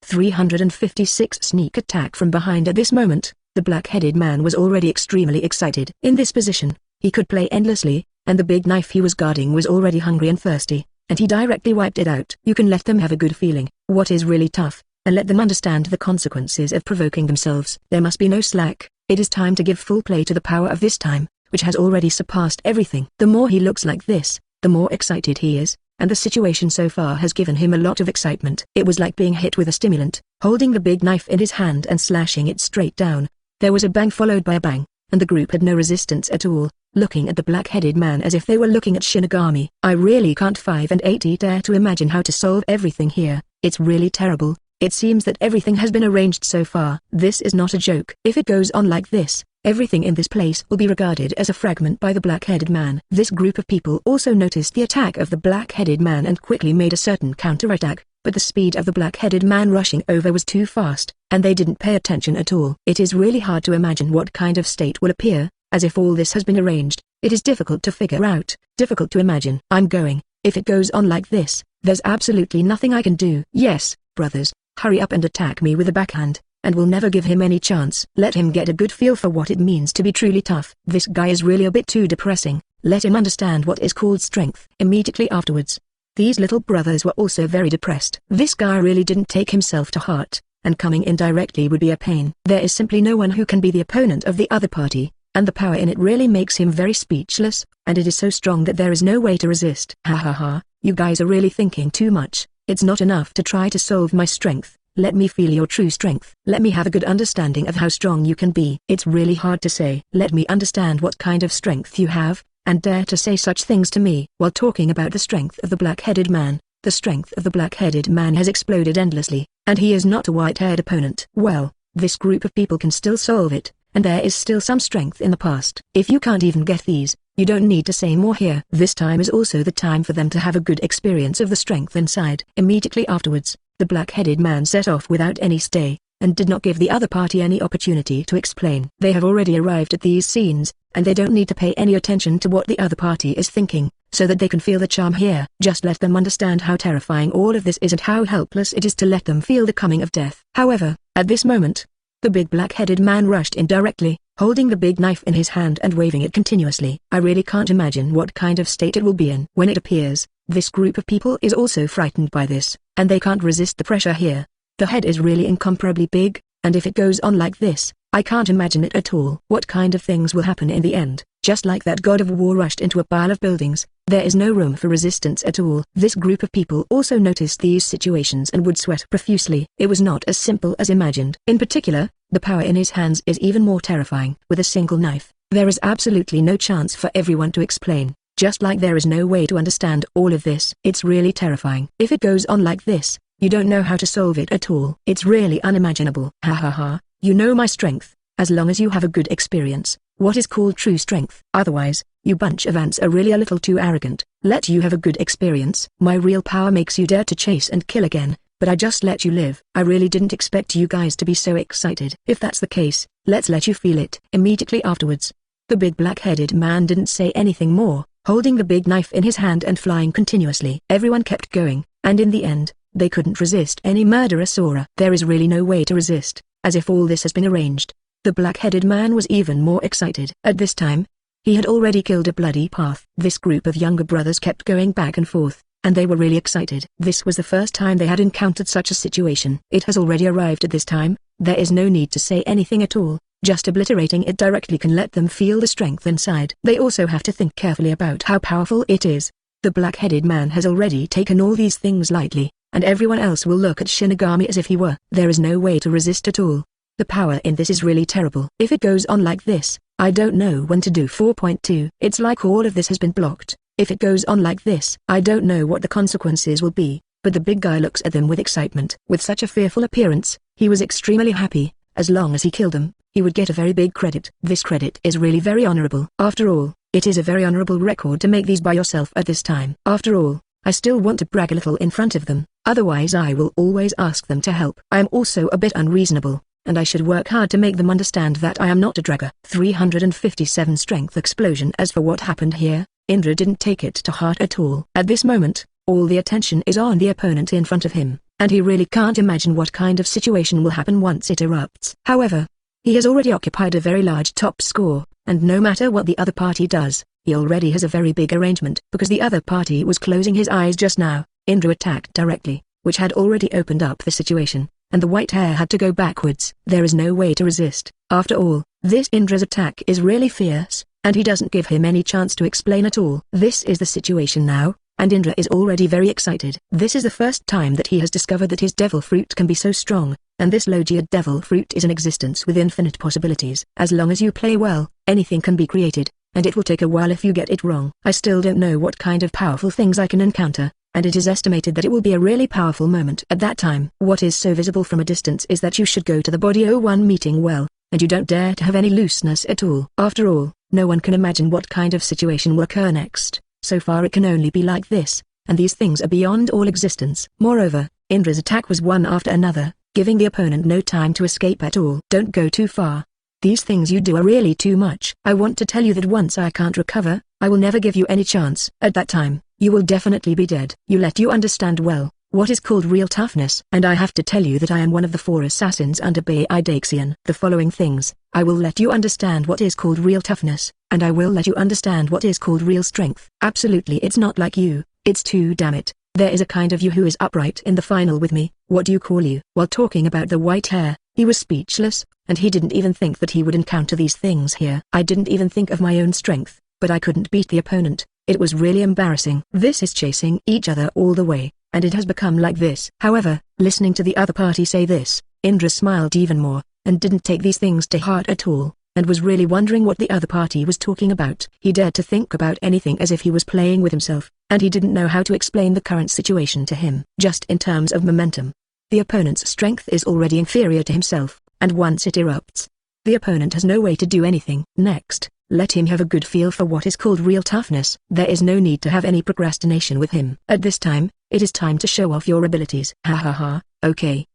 356 Sneak attack from behind. At this moment, the black-headed man was already extremely excited. In this position, he could play endlessly, and the big knife he was guarding was already hungry and thirsty, and he directly wiped it out. You can let them have a good feeling, what is really tough, and let them understand the consequences of provoking themselves. There must be no slack. It is time to give full play to the power of this time, which has already surpassed everything. The more he looks like this, the more excited he is, and the situation so far has given him a lot of excitement. It was like being hit with a stimulant, holding the big knife in his hand and slashing it straight down. There was a bang followed by a bang, and the group had no resistance at all, looking at the black-headed man as if they were looking at Shinigami. I really can't 580 dare to imagine how to solve everything here. It's really terrible. It seems that everything has been arranged so far. This is not a joke. If it goes on like this, everything in this place will be regarded as a fragment by the black-headed man. This group of people also noticed the attack of the black-headed man and quickly made a certain counterattack, but the speed of the black-headed man rushing over was too fast, and they didn't pay attention at all. It is really hard to imagine what kind of state will appear, as if all this has been arranged. It is difficult to figure out, difficult to imagine. I'm going. If it goes on like this, there's absolutely nothing I can do. Yes, brothers, hurry up and attack me with a backhand, and we'll never give him any chance. Let him get a good feel for what it means to be truly tough. This guy is really a bit too depressing. Let him understand what is called strength. Immediately afterwards, these little brothers were also very depressed. This guy really didn't take himself to heart, and coming in directly would be a pain. There is simply no one who can be the opponent of the other party, and the power in it really makes him very speechless, and it is so strong that there is no way to resist. Ha ha ha, you guys are really thinking too much. It's not enough to try to solve my strength. Let me feel your true strength. Let me have a good understanding of how strong you can be. It's really hard to say. Let me understand what kind of strength you have, and dare to say such things to me. While talking about the strength of the black-headed man, the strength of the black-headed man has exploded endlessly, and he is not a white-haired opponent. Well, this group of people can still solve it, and there is still some strength in the past. If you can't even get these, you don't need to say more here. This time is also the time for them to have a good experience of the strength inside. Immediately afterwards, the black-headed man set off without any stay, and did not give the other party any opportunity to explain. They have already arrived at these scenes, and they don't need to pay any attention to what the other party is thinking, so that they can feel the charm here. Just let them understand how terrifying all of this is and how helpless it is to let them feel the coming of death. However, at this moment, the big black-headed man rushed in directly, holding the big knife in his hand and waving it continuously. I really can't imagine what kind of state it will be in. When it appears, this group of people is also frightened by this, and they can't resist the pressure here. The head is really incomparably big, and if it goes on like this, I can't imagine it at all. What kind of things will happen in the end? Just like that god of war rushed into a pile of buildings, there is no room for resistance at all. This group of people also noticed these situations and would sweat profusely. It was not as simple as imagined. In particular, the power in his hands is even more terrifying. With a single knife, there is absolutely no chance for everyone to explain. Just like there is no way to understand all of this. It's really terrifying. If it goes on like this, you don't know how to solve it at all. It's really unimaginable. Ha ha ha, you know my strength, as long as you have a good experience, what is called true strength. Otherwise, you bunch of ants are really a little too arrogant. Let you have a good experience. My real power makes you dare to chase and kill again, but I just let you live. I really didn't expect you guys to be so excited. If that's the case, let's let you feel it. Immediately afterwards, the big black-headed man didn't say anything more, holding the big knife in his hand and flying continuously. Everyone kept going, and in the end, they couldn't resist any murderous aura. There is really no way to resist, as if all this has been arranged. The black-headed man was even more excited. At this time, he had already killed a bloody path. This group of younger brothers kept going back and forth, and they were really excited. This was the first time they had encountered such a situation. It has already arrived at this time. There is no need to say anything at all. Just obliterating it directly can let them feel the strength inside. They also have to think carefully about how powerful it is. The black-headed man has already taken all these things lightly, and everyone else will look at Shinigami as if he were. There is no way to resist at all. The power in this is really terrible. If it goes on like this, I don't know when to do 4.2. It's like all of this has been blocked. If it goes on like this, I don't know what the consequences will be, but the big guy looks at them with excitement. With such a fearful appearance, he was extremely happy. As long as he killed them, he would get a very big credit. This credit is really very honorable. After all, it is a very honorable record to make these by yourself at this time. After all, I still want to brag a little in front of them, otherwise I will always ask them to help. I am also a bit unreasonable, and I should work hard to make them understand that I am not a dragger. 357 Strength Explosion. As for what happened here, Indra didn't take it to heart at all. At this moment, all the attention is on the opponent in front of him, and he really can't imagine what kind of situation will happen once it erupts. However, he has already occupied a very large top score, and no matter what the other party does, he already has a very big arrangement. Because the other party was closing his eyes just now, Indra attacked directly, which had already opened up the situation, and the white hair had to go backwards. There is no way to resist. After all, this Indra's attack is really fierce, and he doesn't give him any chance to explain at all. This is the situation now, and Indra is already very excited. This is the first time that he has discovered that his devil fruit can be so strong, and this Logia devil fruit is an existence with infinite possibilities. As long as you play well, anything can be created, and it will take a while if you get it wrong. I still don't know what kind of powerful things I can encounter, and it is estimated that it will be a really powerful moment at that time. What is so visible from a distance is that you should go to the Body 01 meeting well, and you don't dare to have any looseness at all. After all, no one can imagine what kind of situation will occur next. So far it can only be like this, and these things are beyond all existence. Moreover, Indra's attack was one after another, giving the opponent no time to escape at all. Don't go too far. These things you do are really too much. I want to tell you that once I can't recover, I will never give you any chance. At that time, you will definitely be dead. You let you understand well what is called real toughness. And I have to tell you that I am one of the 4 assassins under Baidaxian. The following things, I will let you understand what is called real toughness, and I will let you understand what is called real strength. Absolutely, it's not like you, it's too damn it. There is a kind of you who is upright in the final with me. What do you call you? While talking about the white hair, he was speechless, and he didn't even think that he would encounter these things here. I didn't even think of my own strength, but I couldn't beat the opponent. It was really embarrassing. This is chasing each other all the way, and it has become like this. However, listening to the other party say this, Indra smiled even more, and didn't take these things to heart at all, and was really wondering what the other party was talking about. He dared to think about anything as if he was playing with himself, and he didn't know how to explain the current situation to him. Just in terms of momentum, the opponent's strength is already inferior to himself, and once it erupts, the opponent has no way to do anything. Next, let him have a good feel for what is called real toughness. There is no need to have any procrastination with him. At this time, it is time to show off your abilities. Ha ha ha, okay,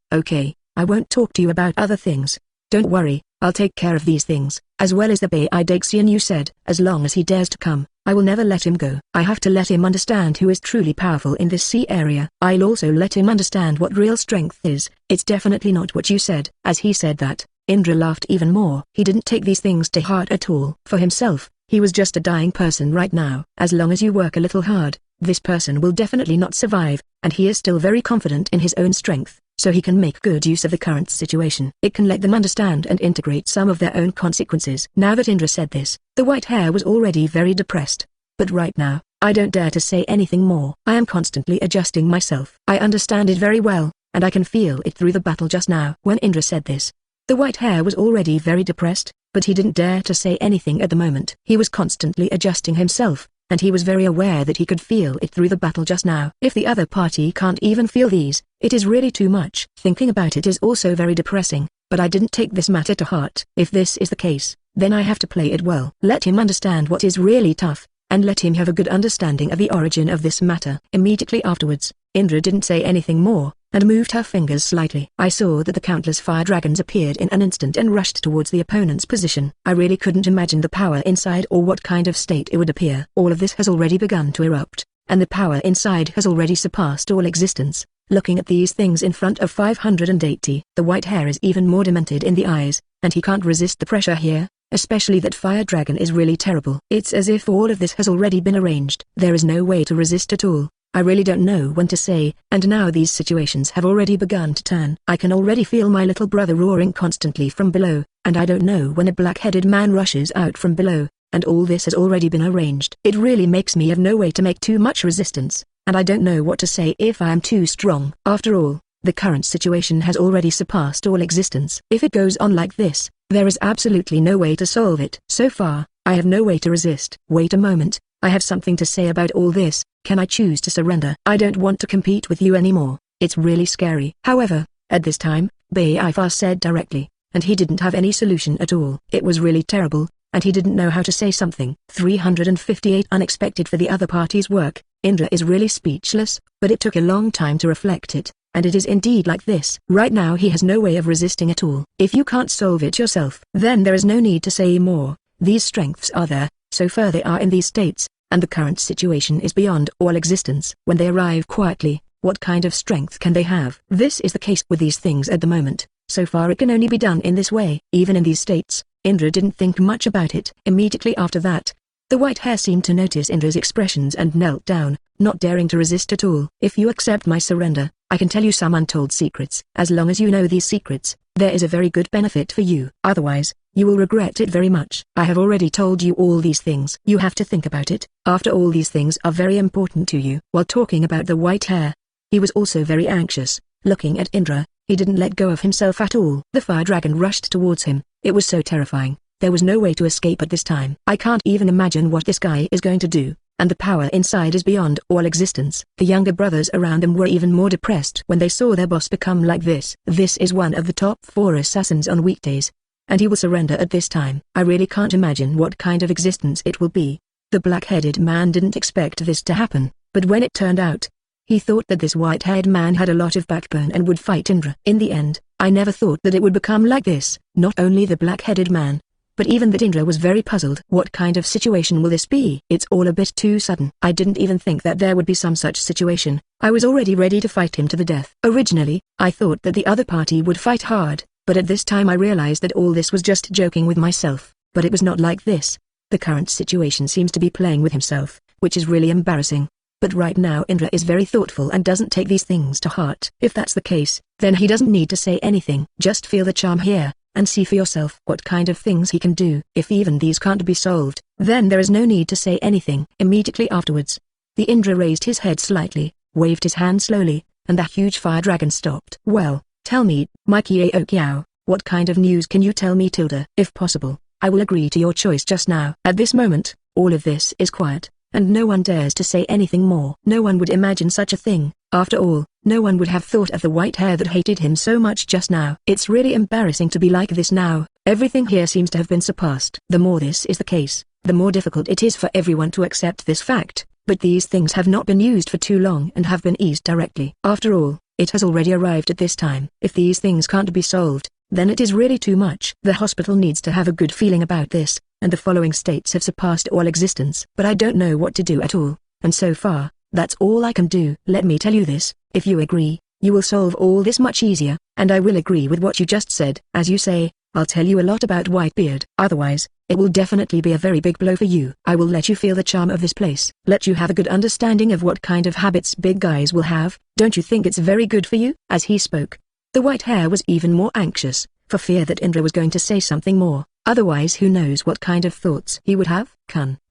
I won't talk to you about other things. Don't worry, I'll take care of these things, as well as the Baidaxian you said. As long as he dares to come, I will never let him go. I have to let him understand who is truly powerful in this sea area. I'll also let him understand what real strength is. It's definitely not what you said. As he said that, Indra laughed even more. He didn't take these things to heart at all. For himself, he was just a dying person right now. As long as you work a little hard, this person will definitely not survive, and he is still very confident in his own strength, so he can make good use of the current situation. It can let them understand and integrate some of their own consequences. Now that Indra said this, the white hair was already very depressed. But right now, I don't dare to say anything more. I am constantly adjusting myself. I understand it very well, and I can feel it through the battle just now. When Indra said this, the white hair was already very depressed, but he didn't dare to say anything at the moment. He was constantly adjusting himself, and he was very aware that he could feel it through the battle just now. If the other party can't even feel these, it is really too much. Thinking about it is also very depressing, but I didn't take this matter to heart. If this is the case, then I have to play it well. Let him understand what is really tough, and let him have a good understanding of the origin of this matter. Immediately afterwards, Indra didn't say anything more, and moved her fingers slightly. I saw that the countless fire dragons appeared in an instant and rushed towards the opponent's position. I really couldn't imagine the power inside or what kind of state it would appear. All of this has already begun to erupt, and the power inside has already surpassed all existence. Looking at these things in front of 580, the white hair is even more demented in the eyes, and he can't resist the pressure here, especially that fire dragon is really terrible. It's as if all of this has already been arranged. There is no way to resist at all. I really don't know when to say, and now these situations have already begun to turn. I can already feel my little brother roaring constantly from below, and I don't know when a black-headed man rushes out from below, and all this has already been arranged. It really makes me have no way to make too much resistance, and I don't know what to say if I am too strong. After all, the current situation has already surpassed all existence. If it goes on like this, there is absolutely no way to solve it. So far, I have no way to resist. Wait a moment, I have something to say about all this. Can I choose to surrender? I don't want to compete with you anymore. It's really scary. However, at this time, Baifa said directly, and he didn't have any solution at all. It was really terrible, and he didn't know how to say something. 358 Unexpected for the other party's work. Indra is really speechless, but it took a long time to reflect it, and it is indeed like this. Right now he has no way of resisting at all. If you can't solve it yourself, then there is no need to say more. These strengths are there, so far they are in these states, and the current situation is beyond all existence. When they arrive quietly, What kind of strength can they have? This is the case with these things at the moment. So far it can only be done in this way. Even in these states, Indra didn't think much about it. Immediately after that, the white hair seemed to notice Indra's expressions and knelt down, not daring to resist at all. If you accept my surrender, I can tell you some untold secrets. As long as you know these secrets, there is a very good benefit for you. Otherwise, you will regret it very much. I have already told you all these things. You have to think about it. After all, these things are very important to you. While talking about the white hair, he was also very anxious. Looking at Indra, he didn't let go of himself at all. The fire dragon rushed towards him. It was so terrifying. There was no way to escape at this time. I can't even imagine what this guy is going to do, and the power inside is beyond all existence. The younger brothers around them were even more depressed when they saw their boss become like this. This is one of the top 4 assassins on weekdays, and he will surrender at this time. I really can't imagine what kind of existence it will be. The black-headed man didn't expect this to happen, but when it turned out, he thought that this white-haired man had a lot of backbone and would fight Indra. In the end, I never thought that it would become like this. Not only the black-headed man, but even that Indra was very puzzled. What kind of situation will this be? It's all a bit too sudden. I didn't even think that there would be some such situation. I was already ready to fight him to the death. Originally, I thought that the other party would fight hard, but at this time I realized that all this was just joking with myself. But it was not like this. The current situation seems to be playing with himself, which is really embarrassing. But right now Indra is very thoughtful and doesn't take these things to heart. If that's the case, then he doesn't need to say anything. Just feel the charm here, and see for yourself what kind of things he can do. If even these can't be solved, then there is no need to say anything. Immediately afterwards, the Indra raised his head slightly, waved his hand slowly, and the huge fire dragon stopped. Well, tell me, Mikey Aokiao, what kind of news can you tell me, Tilda? If possible, I will agree to your choice just now. At this moment, all of this is quiet, and no one dares to say anything more. No one would imagine such a thing. After all, no one would have thought of the white hair that hated him so much just now. It's really embarrassing to be like this now. Everything here seems to have been surpassed. The more this is the case, the more difficult it is for everyone to accept this fact. But these things have not been used for too long and have been eased directly. After all, it has already arrived at this time. If these things can't be solved, then it is really too much. The hospital needs to have a good feeling about this, and the following states have surpassed all existence. But I don't know what to do at all, and so far, that's all I can do. Let me tell you this, if you agree, you will solve all this much easier, and I will agree with what you just said. As you say, I'll tell you a lot about Whitebeard. Otherwise, it will definitely be a very big blow for you. I will let you feel the charm of this place. Let you have a good understanding of what kind of habits big guys will have. Don't you think it's very good for you? As he spoke, the white hair was even more anxious, for fear that Indra was going to say something more. Otherwise who knows what kind of thoughts he would have?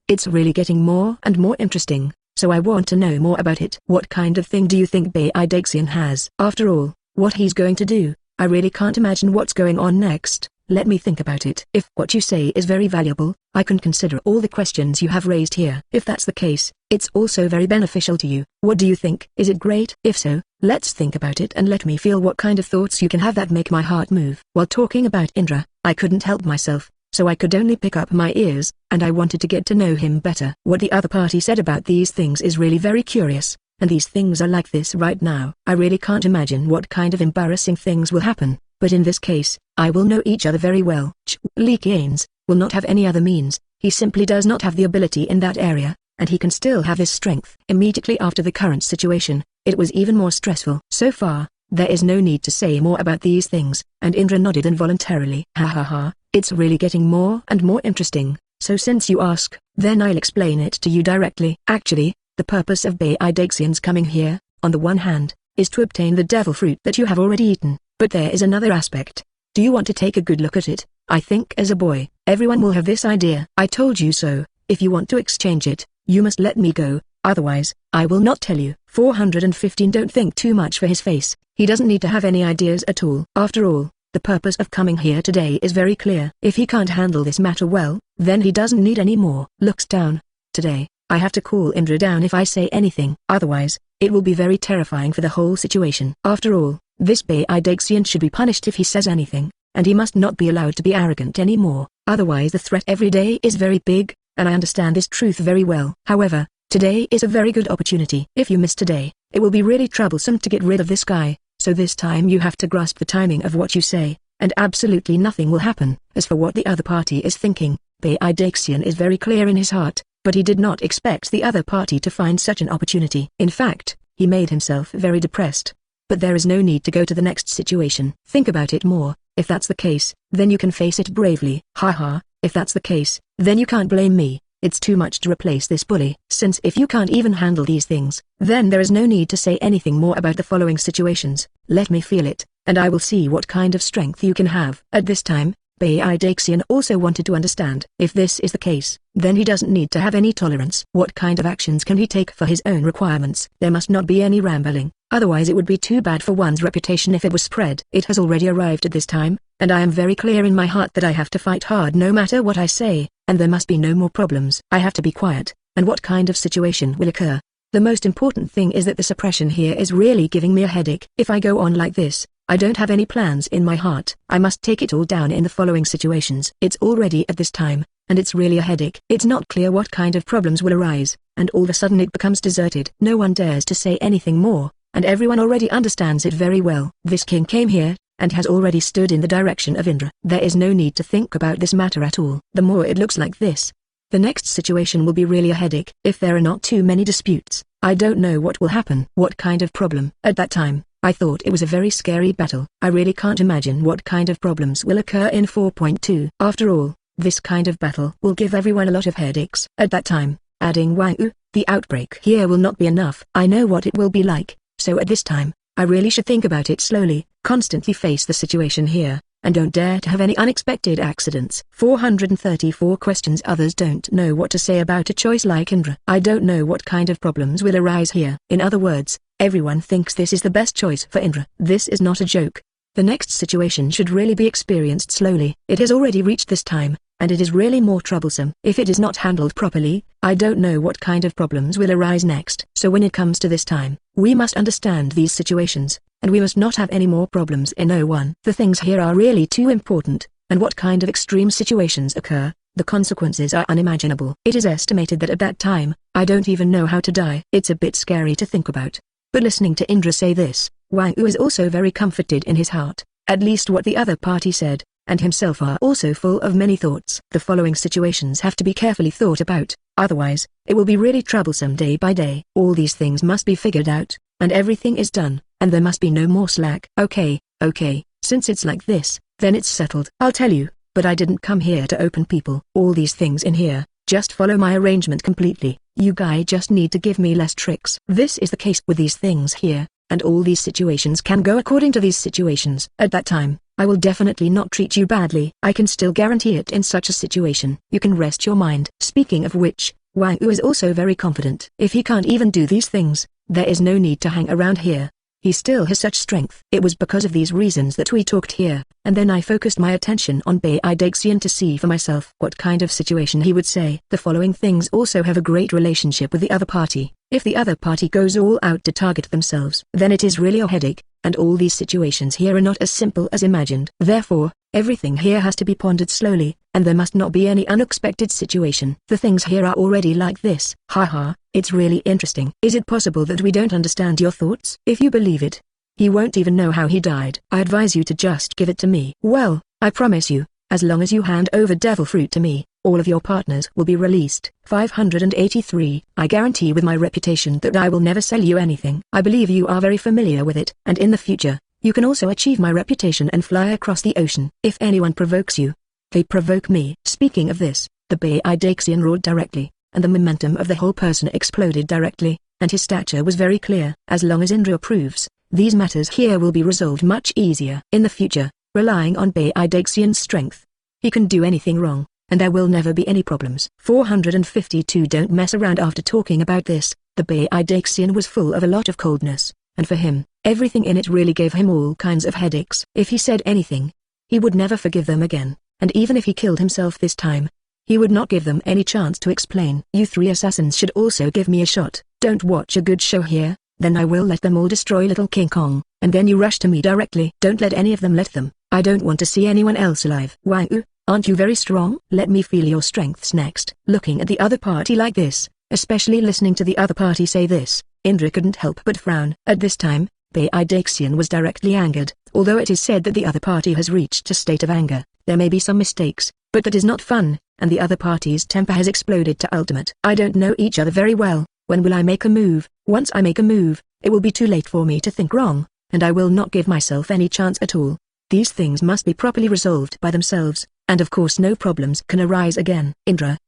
It's really getting more and more interesting. So I want to know more about it. What kind of thing do you think Beidaxian has? After all, what he's going to do, I really can't imagine what's going on next. Let me think about it. If what you say is very valuable, I can consider all the questions you have raised here. If that's the case, it's also very beneficial to you. What do you think? Is it great? If so, let's think about it and let me feel what kind of thoughts you can have that make my heart move. While talking about Indra, I couldn't help myself, so I could only pick up my ears, and I wanted to get to know him better. What the other party said about these things is really very curious, and these things are like this right now. I really can't imagine what kind of embarrassing things will happen, but in this case, I will know each other very well. Li Qian's will not have any other means. He simply does not have the ability in that area, and he can still have his strength. Immediately after the current situation, it was even more stressful. So far, there is no need to say more about these things, and Indra nodded involuntarily. Ha ha ha, it's really getting more and more interesting, so since you ask, then I'll explain it to you directly. Actually, the purpose of Beidaxian's coming here, on the one hand, is to obtain the devil fruit that you have already eaten, but there is another aspect. Do you want to take a good look at it? I think as a boy, everyone will have this idea. I told you so. If you want to exchange it, you must let me go, otherwise, I will not tell you. 415. Don't think too much for his face. He doesn't need to have any ideas at all. After all, the purpose of coming here today is very clear. If he can't handle this matter well, then he doesn't need any more. Looks down. Today, I have to cool Indra down if I say anything. Otherwise, it will be very terrifying for the whole situation. After all, this Beidaxian should be punished if he says anything, and he must not be allowed to be arrogant anymore. Otherwise the threat every day is very big, and I understand this truth very well. However, today is a very good opportunity. If you miss today, it will be really troublesome to get rid of this guy, so this time you have to grasp the timing of what you say, and absolutely nothing will happen. As for what the other party is thinking, Beidaxian is very clear in his heart, but he did not expect the other party to find such an opportunity. In fact, he made himself very depressed. But there is no need to go to the next situation. Think about it more. If that's the case, then you can face it bravely. Haha, if that's the case, then you can't blame me. It's too much to replace this bully. Since if you can't even handle these things, then there is no need to say anything more about the following situations. Let me feel it, and I will see what kind of strength you can have. At this time, Daxian also wanted to understand. If this is the case, then he doesn't need to have any tolerance. What kind of actions can he take for his own requirements? There must not be any rambling, otherwise it would be too bad for one's reputation if it was spread. It has already arrived at this time, and I am very clear in my heart that I have to fight hard no matter what I say, and there must be no more problems. I have to be quiet, and what kind of situation will occur? The most important thing is that the suppression here is really giving me a headache. If I go on like this, I don't have any plans in my heart. I must take it all down in the following situations. It's already at this time, and it's really a headache. It's not clear what kind of problems will arise, and all of a sudden it becomes deserted. No one dares to say anything more, and everyone already understands it very well. This king came here, and has already stood in the direction of Indra. There is no need to think about this matter at all. The more it looks like this, the next situation will be really a headache. If there are not too many disputes, I don't know what will happen. What kind of problem? At that time, I thought it was a very scary battle. I really can't imagine what kind of problems will occur in 4.2. After all, this kind of battle will give everyone a lot of headaches. At that time, adding Wang Yu, the outbreak here will not be enough. I know what it will be like, so at this time, I really should think about it slowly, constantly face the situation here, and don't dare to have any unexpected accidents. 434 questions. Others don't know what to say about a choice like Indra. I don't know what kind of problems will arise here. In other words, everyone thinks this is the best choice for Indra. This is not a joke. The next situation should really be experienced slowly. It has already reached this time, and it is really more troublesome. If it is not handled properly, I don't know what kind of problems will arise next. So when it comes to this time, we must understand these situations, and we must not have any more problems in 01. The things here are really too important, and what kind of extreme situations occur, the consequences are unimaginable. It is estimated that at that time, I don't even know how to die. It's a bit scary to think about. But listening to Indra say this, Wang Yu is also very comforted in his heart. At least what the other party said, and himself are also full of many thoughts. The following situations have to be carefully thought about, otherwise, it will be really troublesome day by day. All these things must be figured out, and everything is done, and there must be no more slack. Okay, since it's like this, then it's settled. I'll tell you, but I didn't come here to open people. All these things in here, just follow my arrangement completely. You guys just need to give me less tricks. This is the case with these things here, and all these situations can go according to these situations. At that time, I will definitely not treat you badly. I can still guarantee it in such a situation. You can rest your mind. Speaking of which, Wang Yu is also very confident. If he can't even do these things, there is no need to hang around here. He still has such strength. It was because of these reasons that we talked here, and then I focused my attention on Daxian to see for myself what kind of situation he would say. The following things also have a great relationship with the other party. If the other party goes all out to target themselves, then it is really a headache, and all these situations here are not as simple as imagined. Therefore, everything here has to be pondered slowly, and there must not be any unexpected situation. The things here are already like this. Haha, it's really interesting. Is it possible that we don't understand your thoughts? If you believe it, he won't even know how he died. I advise you to just give it to me. Well, I promise you, as long as you hand over devil fruit to me, all of your partners will be released. 583. I guarantee with my reputation that I will never sell you anything. I believe you are very familiar with it, and in the future, you can also achieve my reputation and fly across the ocean. If anyone provokes you, they provoke me. Speaking of this, the Daxian roared directly, and the momentum of the whole person exploded directly, and his stature was very clear. As long as Indra approves, these matters here will be resolved much easier. In the future, relying on Daxian's strength, he can do anything wrong, and there will never be any problems. 452. Don't mess around. After talking about this, the Daxian was full of a lot of coldness, and for him, everything in it really gave him all kinds of headaches. If he said anything, he would never forgive them again, and even if he killed himself this time, he would not give them any chance to explain. You three assassins should also give me a shot. Don't watch a good show here, then I will let them all destroy little King Kong, and then you rush to me directly. Don't let any of them let them. I don't want to see anyone else alive. Wang Yu, aren't you very strong? Let me feel your strengths next. Looking at the other party like this, especially listening to the other party say this, Indra couldn't help but frown. At this time, Daxian was directly angered. Although it is said that the other party has reached a state of anger, there may be some mistakes, but that is not fun, and the other party's temper has exploded to ultimate. I don't know each other very well. When will I make a move? Once I make a move, it will be too late for me to think wrong, and I will not give myself any chance at all. These things must be properly resolved by themselves, and of course no problems can arise again. Indra,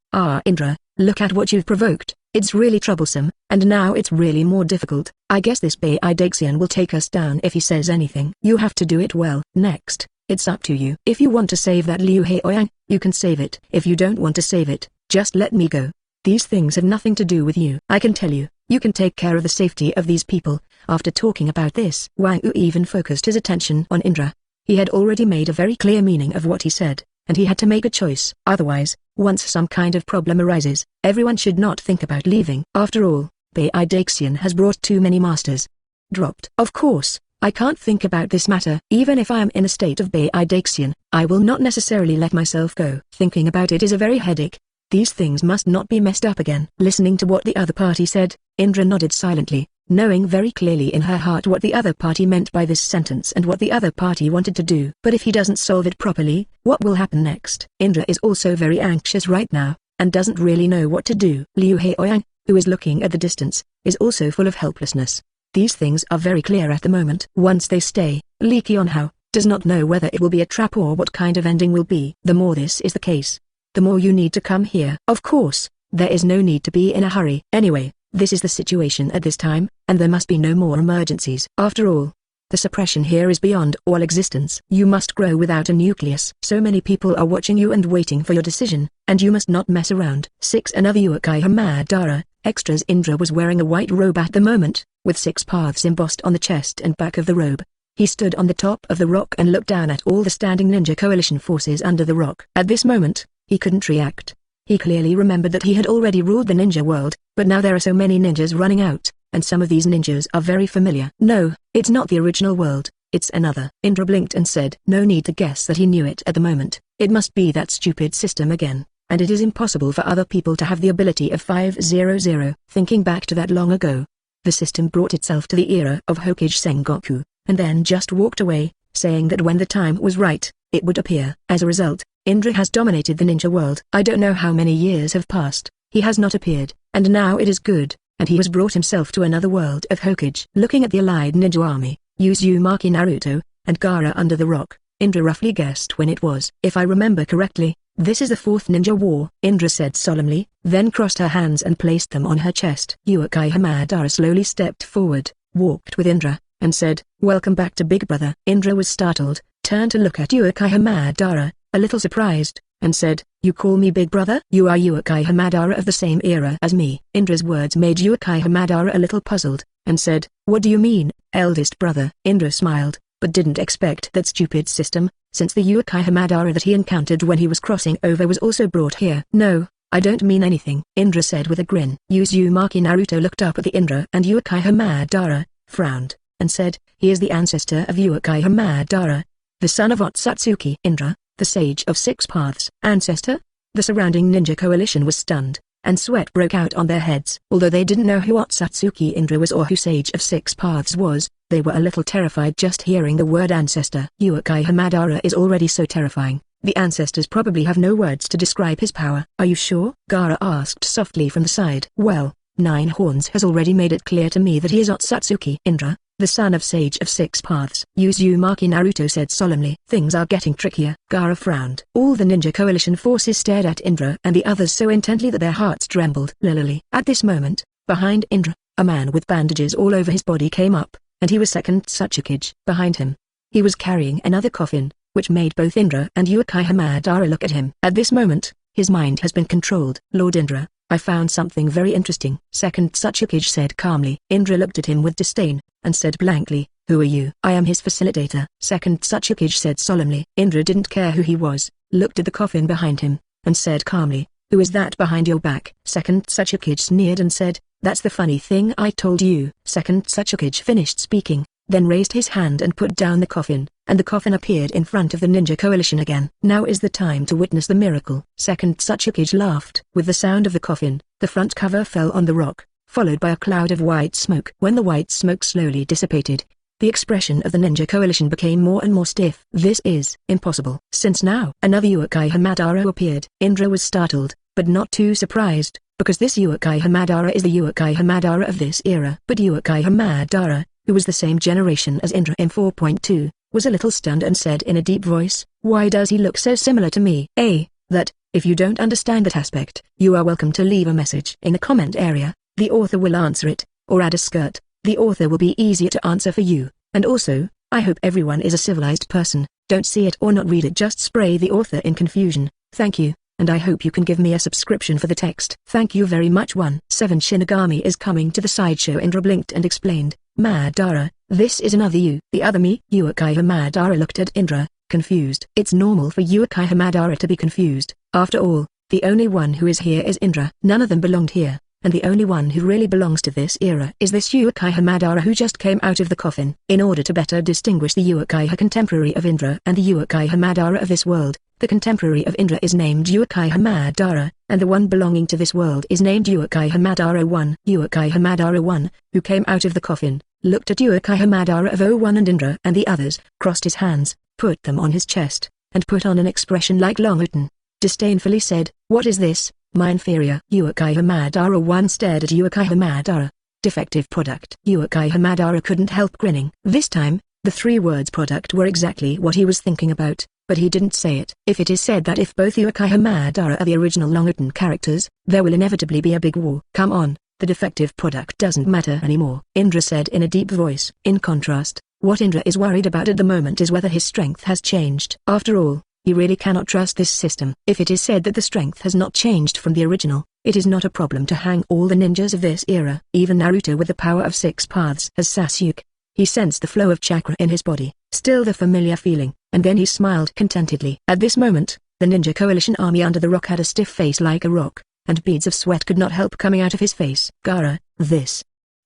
Indra, look at what you've provoked. It's really troublesome, and now it's really more difficult. I guess this Baidaxian will take us down if he says anything. You have to do it well. Next, it's up to you. If you want to save that Liu Heoyang, you can save it. If you don't want to save it, just let me go. These things have nothing to do with you. I can tell you, you can take care of the safety of these people. After talking about this, Wang Wu even focused his attention on Indra. He had already made a very clear meaning of what he said, and he had to make a choice. Otherwise, once some kind of problem arises, everyone should not think about leaving. After all, Baidaxian has brought too many masters. Dropped. Of course, I can't think about this matter. Even if I am in a state of Baidaxian, I will not necessarily let myself go. Thinking about it is a very headache. These things must not be messed up again. Listening to what the other party said, Indra nodded silently, knowing very clearly in her heart what the other party meant by this sentence and what the other party wanted to do. But if he doesn't solve it properly, what will happen next? Indra is also very anxious right now, and doesn't really know what to do. Liu Heoyang, who is looking at the distance, is also full of helplessness. These things are very clear at the moment. Once they stay, Li Qianhao does not know whether it will be a trap or what kind of ending will be. The more this is the case, the more you need to come here. Of course, there is no need to be in a hurry. Anyway, this is the situation at this time, and there must be no more emergencies. After all, the suppression here is beyond all existence. You must grow without a nucleus. So many people are watching you and waiting for your decision, and you must not mess around. 6. Another Uchiha Madara, extras. Indra was wearing a white robe at the moment, with 6 paths embossed on the chest and back of the robe. He stood on the top of the rock and looked down at all the standing ninja coalition forces under the rock. At this moment, he couldn't react. He clearly remembered that he had already ruled the ninja world, but now there are so many ninjas running out, and some of these ninjas are very familiar. No, it's not the original world, it's another. Indra blinked and said, no need to guess that he knew it at the moment. It must be that stupid system again, and it is impossible for other people to have the ability of 500. Thinking back to that long ago, the system brought itself to the era of Hokage Sengoku, and then just walked away, saying that when the time was right, it would appear. As a result, Indra has dominated the ninja world. I don't know how many years have passed, he has not appeared, and now it is good, and he has brought himself to another world of Hokage. Looking at the allied ninja army, Uzumaki Naruto, and Gaara under the rock, Indra roughly guessed when it was. If I remember correctly, this is the 4th ninja war, Indra said solemnly, then crossed her hands and placed them on her chest. Uchiha Madara slowly stepped forward, walked with Indra, and said, welcome back to Big Brother. Indra was startled, turned to look at Uchiha Madara, a little surprised, and said, you call me Big Brother? You are Uchiha Madara of the same era as me. Indra's words made Uchiha Madara a little puzzled, and said, what do you mean, eldest brother? Indra smiled, but didn't expect that stupid system, since the Uchiha Madara that he encountered when he was crossing over was also brought here. No, I don't mean anything, Indra said with a grin. Uzumaki Naruto looked up at the Indra and Uchiha Madara, frowned, and said, he is the ancestor of Uchiha Madara, the son of Otsutsuki. Indra, the sage of 6 paths. Ancestor? The surrounding ninja coalition was stunned, and sweat broke out on their heads. Although they didn't know who Otsutsuki Indra was or who Sage of 6 Paths was, they were a little terrified just hearing the word ancestor. Uchiha Madara is already so terrifying, the ancestors probably have no words to describe his power. Are you sure? Gaara asked softly from the side. Well, Nine Horns has already made it clear to me that he is Otsutsuki Indra, the son of Sage of 6 Paths. Uzumaki Naruto said solemnly. Things are getting trickier. Gaara frowned. All the ninja coalition forces stared at Indra and the others so intently that their hearts trembled. Literally. At this moment, behind Indra, a man with bandages all over his body came up, and he was second Tsuchikage. Behind him, he was carrying another coffin, which made both Indra and Uchiha Madara look at him. At this moment, his mind has been controlled. Lord Indra, I found something very interesting, second Tsuchikage said calmly. Indra looked at him with disdain, and said blankly, who are you? I am his facilitator, second Tsuchikage said solemnly. Indra didn't care who he was, looked at the coffin behind him, and said calmly, who is that behind your back? Second Tsuchikage sneered and said, that's the funny thing I told you. Second Tsuchikage finished speaking, then raised his hand and put down the coffin, and the coffin appeared in front of the ninja coalition again. Now is the time to witness the miracle. Second Tsuchikage laughed. With the sound of the coffin, the front cover fell on the rock, followed by a cloud of white smoke. When the white smoke slowly dissipated, the expression of the ninja coalition became more and more stiff. This is impossible. Since now, another Uchiha Madara appeared. Indra was startled, but not too surprised, because this Uchiha Madara is the Uchiha Madara of this era. But Uchiha Madara, who was the same generation as Indra in 4.2, was a little stunned and said in a deep voice, "Why does he look so similar to me?" That, if you don't understand that aspect, you are welcome to leave a message in the comment area, the author will answer it, or add a skirt, the author will be easier to answer for you, and also, I hope everyone is a civilized person, don't see it or not read it, just spray the author in confusion, thank you, and I hope you can give me a subscription for the text. Thank you very much. 7 Shinigami is coming to the sideshow. Indra blinked and explained, "Madara, this is another you." "The other me?" Uchiha Madara looked at Indra, confused. It's normal for Uchiha Madara to be confused. After all, the only one who is here is Indra. None of them belonged here, and the only one who really belongs to this era is this Uchiha Madara who just came out of the coffin. In order to better distinguish the Uchiha contemporary of Indra and the Uchiha Madara of this world, the contemporary of Indra is named Uchiha Madara, and the one belonging to this world is named Uchiha Madara 1. Uchiha Madara 1, who came out of the coffin, looked at Uchiha Madara of 01 and Indra and the others, crossed his hands, put them on his chest, and put on an expression like Longuton. Disdainfully said, "What is this, my inferior?" Uchiha Madara 1 stared at Uchiha Madara. Defective product. Uchiha Madara couldn't help grinning. This time, the 3 words product were exactly what he was thinking about, but he didn't say it. If it is said that if both Uchiha Madara are the original Longuton characters, there will inevitably be a big war. Come on, the defective product doesn't matter anymore, Indra said in a deep voice. In contrast, what Indra is worried about at the moment is whether his strength has changed. After all, he really cannot trust this system. If it is said that the strength has not changed from the original, it is not a problem to hang all the ninjas of this era. Even Naruto with the power of 6 paths has Sasuke. He sensed the flow of chakra in his body, still the familiar feeling, and then he smiled contentedly. At this moment, the ninja coalition army under the rock had a stiff face like a rock, and beads of sweat could not help coming out of his face. "Gaara,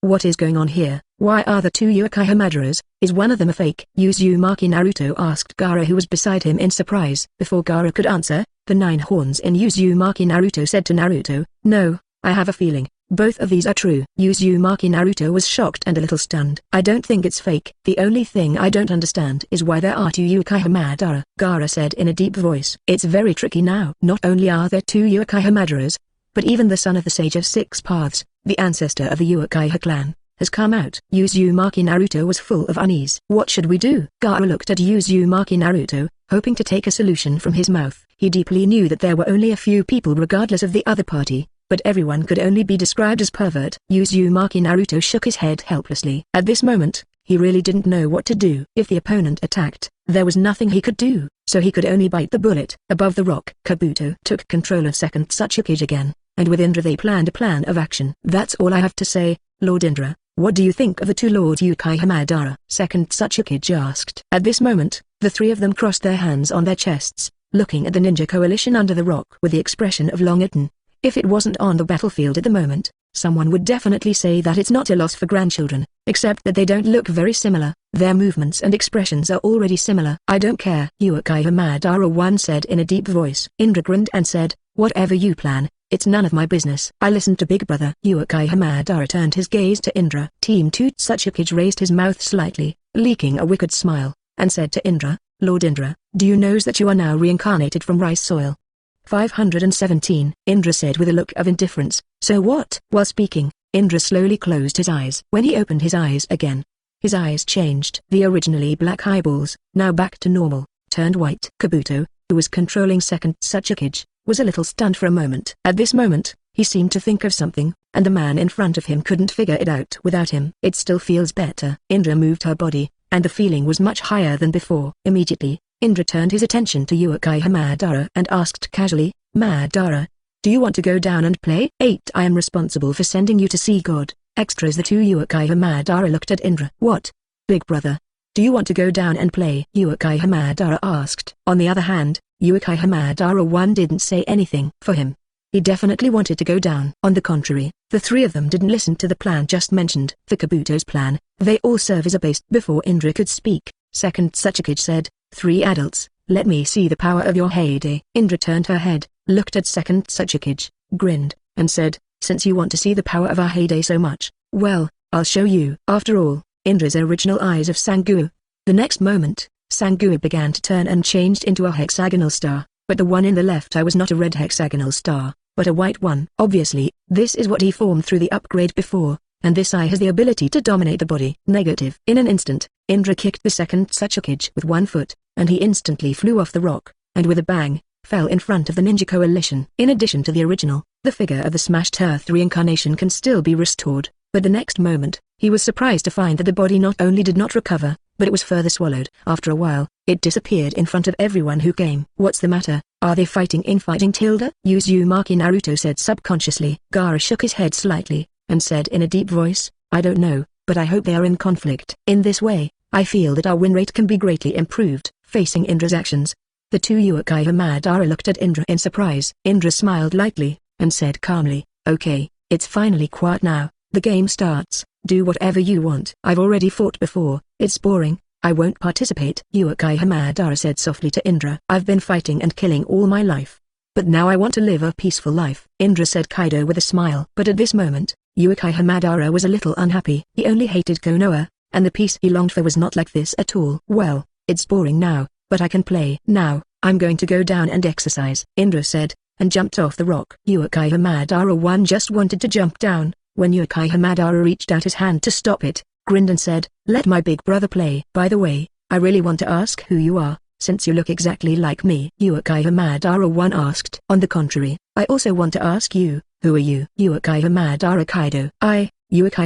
what is going on here? Why are the 2 Uchiha Madaras? Is one of them a fake?" Uzumaki Naruto asked Gaara, who was beside him, in surprise. Before Gaara could answer, the 9 horns in Uzumaki Naruto said to Naruto, "No, I have a feeling both of these are true." Uzumaki Naruto was shocked and a little stunned. "I don't think it's fake. The only thing I don't understand is why there are 2 Uchiha Madara," Gaara said in a deep voice. "It's very tricky now. Not only are there 2 Uchiha Madaras, but even the son of the Sage of 6 Paths, the ancestor of the Uchiha clan, has come out." Uzumaki Naruto was full of unease. "What should we do?" Gaara looked at Uzumaki Naruto, hoping to take a solution from his mouth. He deeply knew that there were only a few people regardless of the other party, but everyone could only be described as pervert. Uzumaki Naruto shook his head helplessly. At this moment, he really didn't know what to do. If the opponent attacked, there was nothing he could do, so he could only bite the bullet. Above the rock, Kabuto took control of second Tsuchikage again, and with Indra they planned a plan of action. "That's all I have to say, Lord Indra. What do you think of the 2 Lord Uchiha Madara?" second Tsuchikage asked. At this moment, the 3 of them crossed their hands on their chests, looking at the ninja coalition under the rock with the expression of Longuton. If it wasn't on the battlefield at the moment, someone would definitely say that it's not a loss for grandchildren, except that they don't look very similar. Their movements and expressions are already similar. "I don't care," Uchiha Madara 1 said in a deep voice. Indra grinned and said, "Whatever you plan, it's none of my business. I listened to Big Brother." Uchiha Madara turned his gaze to Indra. Team 2 Tsuchikage raised his mouth slightly, leaking a wicked smile, and said to Indra, "Lord Indra, do you know that you are now reincarnated from rice soil?" 517. Indra said with a look of indifference, "So what?" While speaking, Indra slowly closed his eyes. When he opened his eyes again, his eyes changed. The originally black eyeballs, now back to normal, turned white. Kabuto, who was controlling second Tsuchikage, was a little stunned for a moment. At this moment, he seemed to think of something, and the man in front of him couldn't figure it out without him. "It still feels better." Indra moved her body, and the feeling was much higher than before. Immediately, Indra turned his attention to Uchiha Madara and asked casually, "Madara, do you want to go down and play?" 8. I am responsible for sending you to see God. Extras. The 2 Uchiha Madara looked at Indra. "What? Big brother? Do you want to go down and play?" Uchiha Madara asked. On the other hand, Uchiha Madara 1 didn't say anything. For him, he definitely wanted to go down. On the contrary, the 3 of them didn't listen to the plan just mentioned. For Kabuto's plan, they all serve as a base. Before Indra could speak, second Tsuchikage said, "3 adults, let me see the power of your heyday." Indra turned her head, looked at second Tsuchikage, grinned, and said, "Since you want to see the power of our heyday so much, well, I'll show you." After all, Indra's original eyes of Sangu. The next moment, Sangu began to turn and changed into a hexagonal star, but the one in the left eye was not a red hexagonal star, but a white one. Obviously, this is what he formed through the upgrade before, and this eye has the ability to dominate the body. Negative. In an instant, Indra kicked the second Tsuchikage with one foot, and he instantly flew off the rock, and with a bang, fell in front of the ninja coalition. In addition to the original, the figure of the smashed earth reincarnation can still be restored, but the next moment, he was surprised to find that the body not only did not recover, but it was further swallowed. After a while, it disappeared in front of everyone who came. What's the matter? Are they fighting tilde? Uzumaki Naruto said subconsciously. Gaara shook his head slightly, and said in a deep voice, I don't know, but I hope they are in conflict. In this way, I feel that our win rate can be greatly improved. Facing Indra's actions, the two Uchiha Madara looked at Indra in surprise. Indra smiled lightly, and said calmly, okay, it's finally quiet now, the game starts, do whatever you want. I've already fought before, it's boring, I won't participate. Uchiha Madara said softly to Indra. I've been fighting and killing all my life, but now I want to live a peaceful life. Indra said Kaido with a smile. But at this moment, Uchiha Madara was a little unhappy. He only hated Konoha, and the peace he longed for was not like this at all. Well, it's boring now, but I can play. Now, I'm going to go down and exercise, Indra said, and jumped off the rock. Uchiha Madara 1 just wanted to jump down, when Uchiha Madara reached out his hand to stop it, grinned and said, let my big brother play. By the way, I really want to ask who you are, since you look exactly like me. Uchiha Madara 1 asked. On the contrary, I also want to ask you, who are you? Uchiha Madara Kaido. Uchiha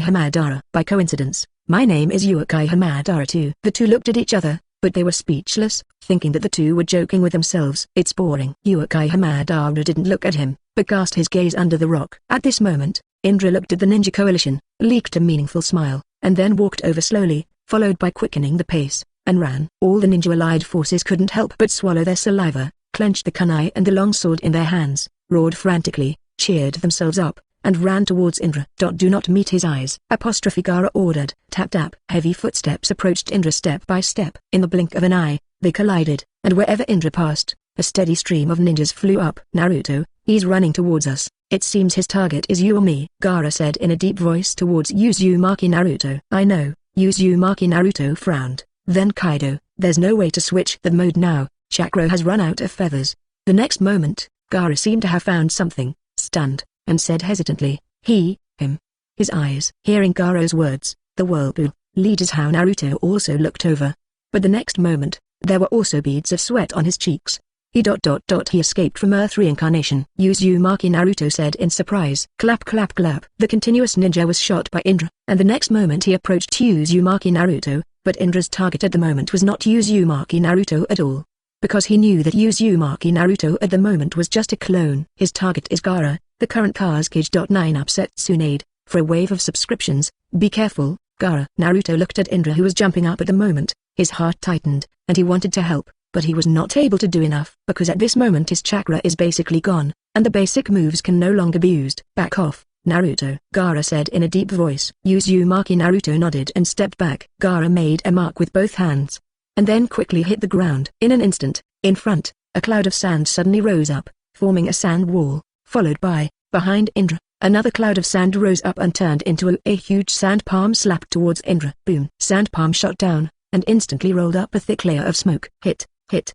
Madara. By coincidence, my name is Uchiha Madara too. The two looked at each other, but they were speechless, thinking that the two were joking with themselves. It's boring. Uchiha Madara didn't look at him, but cast his gaze under the rock. At this moment, Indra looked at the ninja coalition, leaked a meaningful smile, and then walked over slowly, followed by quickening the pace, and ran. All the ninja allied forces couldn't help but swallow their saliva, clenched the kunai and the longsword in their hands, roared frantically, cheered themselves up, and ran towards Indra. Do not meet his eyes. Gaara ordered. Tap tap. Heavy footsteps approached Indra step by step. In the blink of an eye, they collided, and wherever Indra passed, a steady stream of ninjas flew up. Naruto, he's running towards us. It seems his target is you or me, Gaara said in a deep voice towards Uzumaki Naruto. I know, Uzumaki Naruto frowned. Then Kaido, there's no way to switch the mode now, chakra has run out of feathers. The next moment, Gaara seemed to have found something, stunned, and said hesitantly, him. His eyes. Hearing Gaara's words, the whirlpool, leaders how Naruto also looked over. But the next moment, there were also beads of sweat on his cheeks. He escaped from Earth reincarnation. Uzumaki Naruto said in surprise. Clap clap clap. The continuous ninja was shot by Indra, and the next moment he approached Uzumaki Naruto, but Indra's target at the moment was not Uzumaki Naruto at all. Because he knew that Uzumaki Naruto at the moment was just a clone. His target is Gaara, the current Kazekage. Upset Tsunade, for a wave of subscriptions, be careful, Gaara. Naruto looked at Indra who was jumping up at the moment, his heart tightened, and he wanted to help, but he was not able to do enough because at this moment his chakra is basically gone, and the basic moves can no longer be used. Back off, Naruto, Gaara said in a deep voice. Uzumaki Naruto nodded and stepped back. Gaara made a mark with both hands, and then quickly hit the ground. In an instant, in front, a cloud of sand suddenly rose up, forming a sand wall, followed by, behind Indra, another cloud of sand rose up and turned into a huge sand palm slapped towards Indra. Boom. Sand palm shot down, and instantly rolled up a thick layer of smoke. Hit.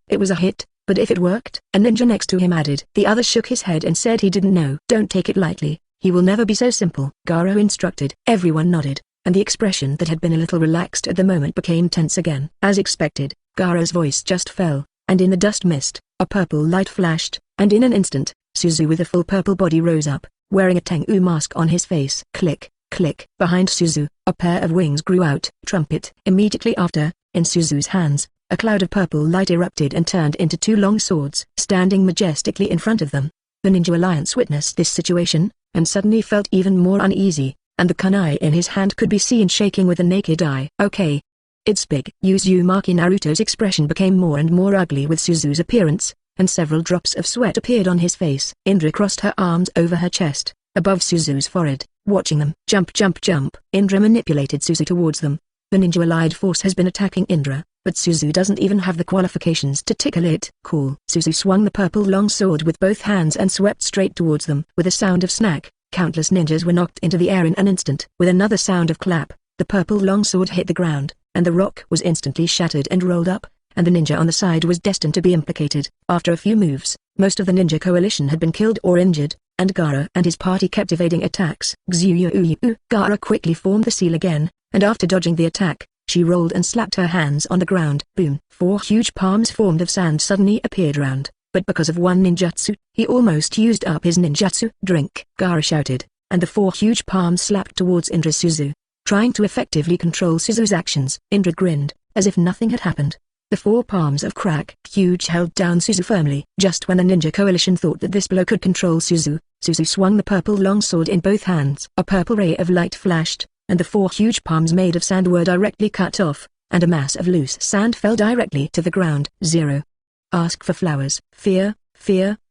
It was a hit, but if it worked? A ninja next to him added. The other shook his head and said he didn't know. Don't take it lightly, he will never be so simple. Gaara instructed. Everyone nodded, and the expression that had been a little relaxed at the moment became tense again. As expected, Gaara's voice just fell, and in the dust mist, a purple light flashed, and in an instant, Suzu with a full purple body rose up, wearing a Tengu mask on his face. Click, click. Behind Suzu, a pair of wings grew out. Trumpet. Immediately after, in Suzu's hands, a cloud of purple light erupted and turned into two long swords. Standing majestically in front of them, the Ninja Alliance witnessed this situation, and suddenly felt even more uneasy, and the kunai in his hand could be seen shaking with the naked eye. Okay. It's big. Uzumaki Naruto's expression became more and more ugly with Suzu's appearance, and several drops of sweat appeared on his face. Indra crossed her arms over her chest, above Suzu's forehead, watching them. Jump jump jump. Indra manipulated Suzu towards them. The Ninja Allied force has been attacking Indra, but Suzu doesn't even have the qualifications to tickle it. Cool. Suzu swung the purple long sword with both hands and swept straight towards them. With a sound of snack, countless ninjas were knocked into the air in an instant. With another sound of clap, the purple long sword hit the ground, and the rock was instantly shattered and rolled up, and the ninja on the side was destined to be implicated. After a few moves, most of the ninja coalition had been killed or injured, and Gaara and his party kept evading attacks. Gaara quickly formed the seal again, and after dodging the attack, she rolled and slapped her hands on the ground. Boom! 4 huge palms formed of sand suddenly appeared round, but because of one ninjutsu, he almost used up his ninjutsu. Drink! Gaara shouted, and the 4 huge palms slapped towards Indra's Suzu, trying to effectively control Suzu's actions. Indra grinned, as if nothing had happened. The 4 palms of crack huge held down Suzu firmly. Just when the ninja coalition thought that this blow could control Suzu, Suzu swung the purple longsword in both hands. A purple ray of light flashed, and the 4 huge palms made of sand were directly cut off, and a mass of loose sand fell directly to the ground. 0. Ask for flowers. Fear,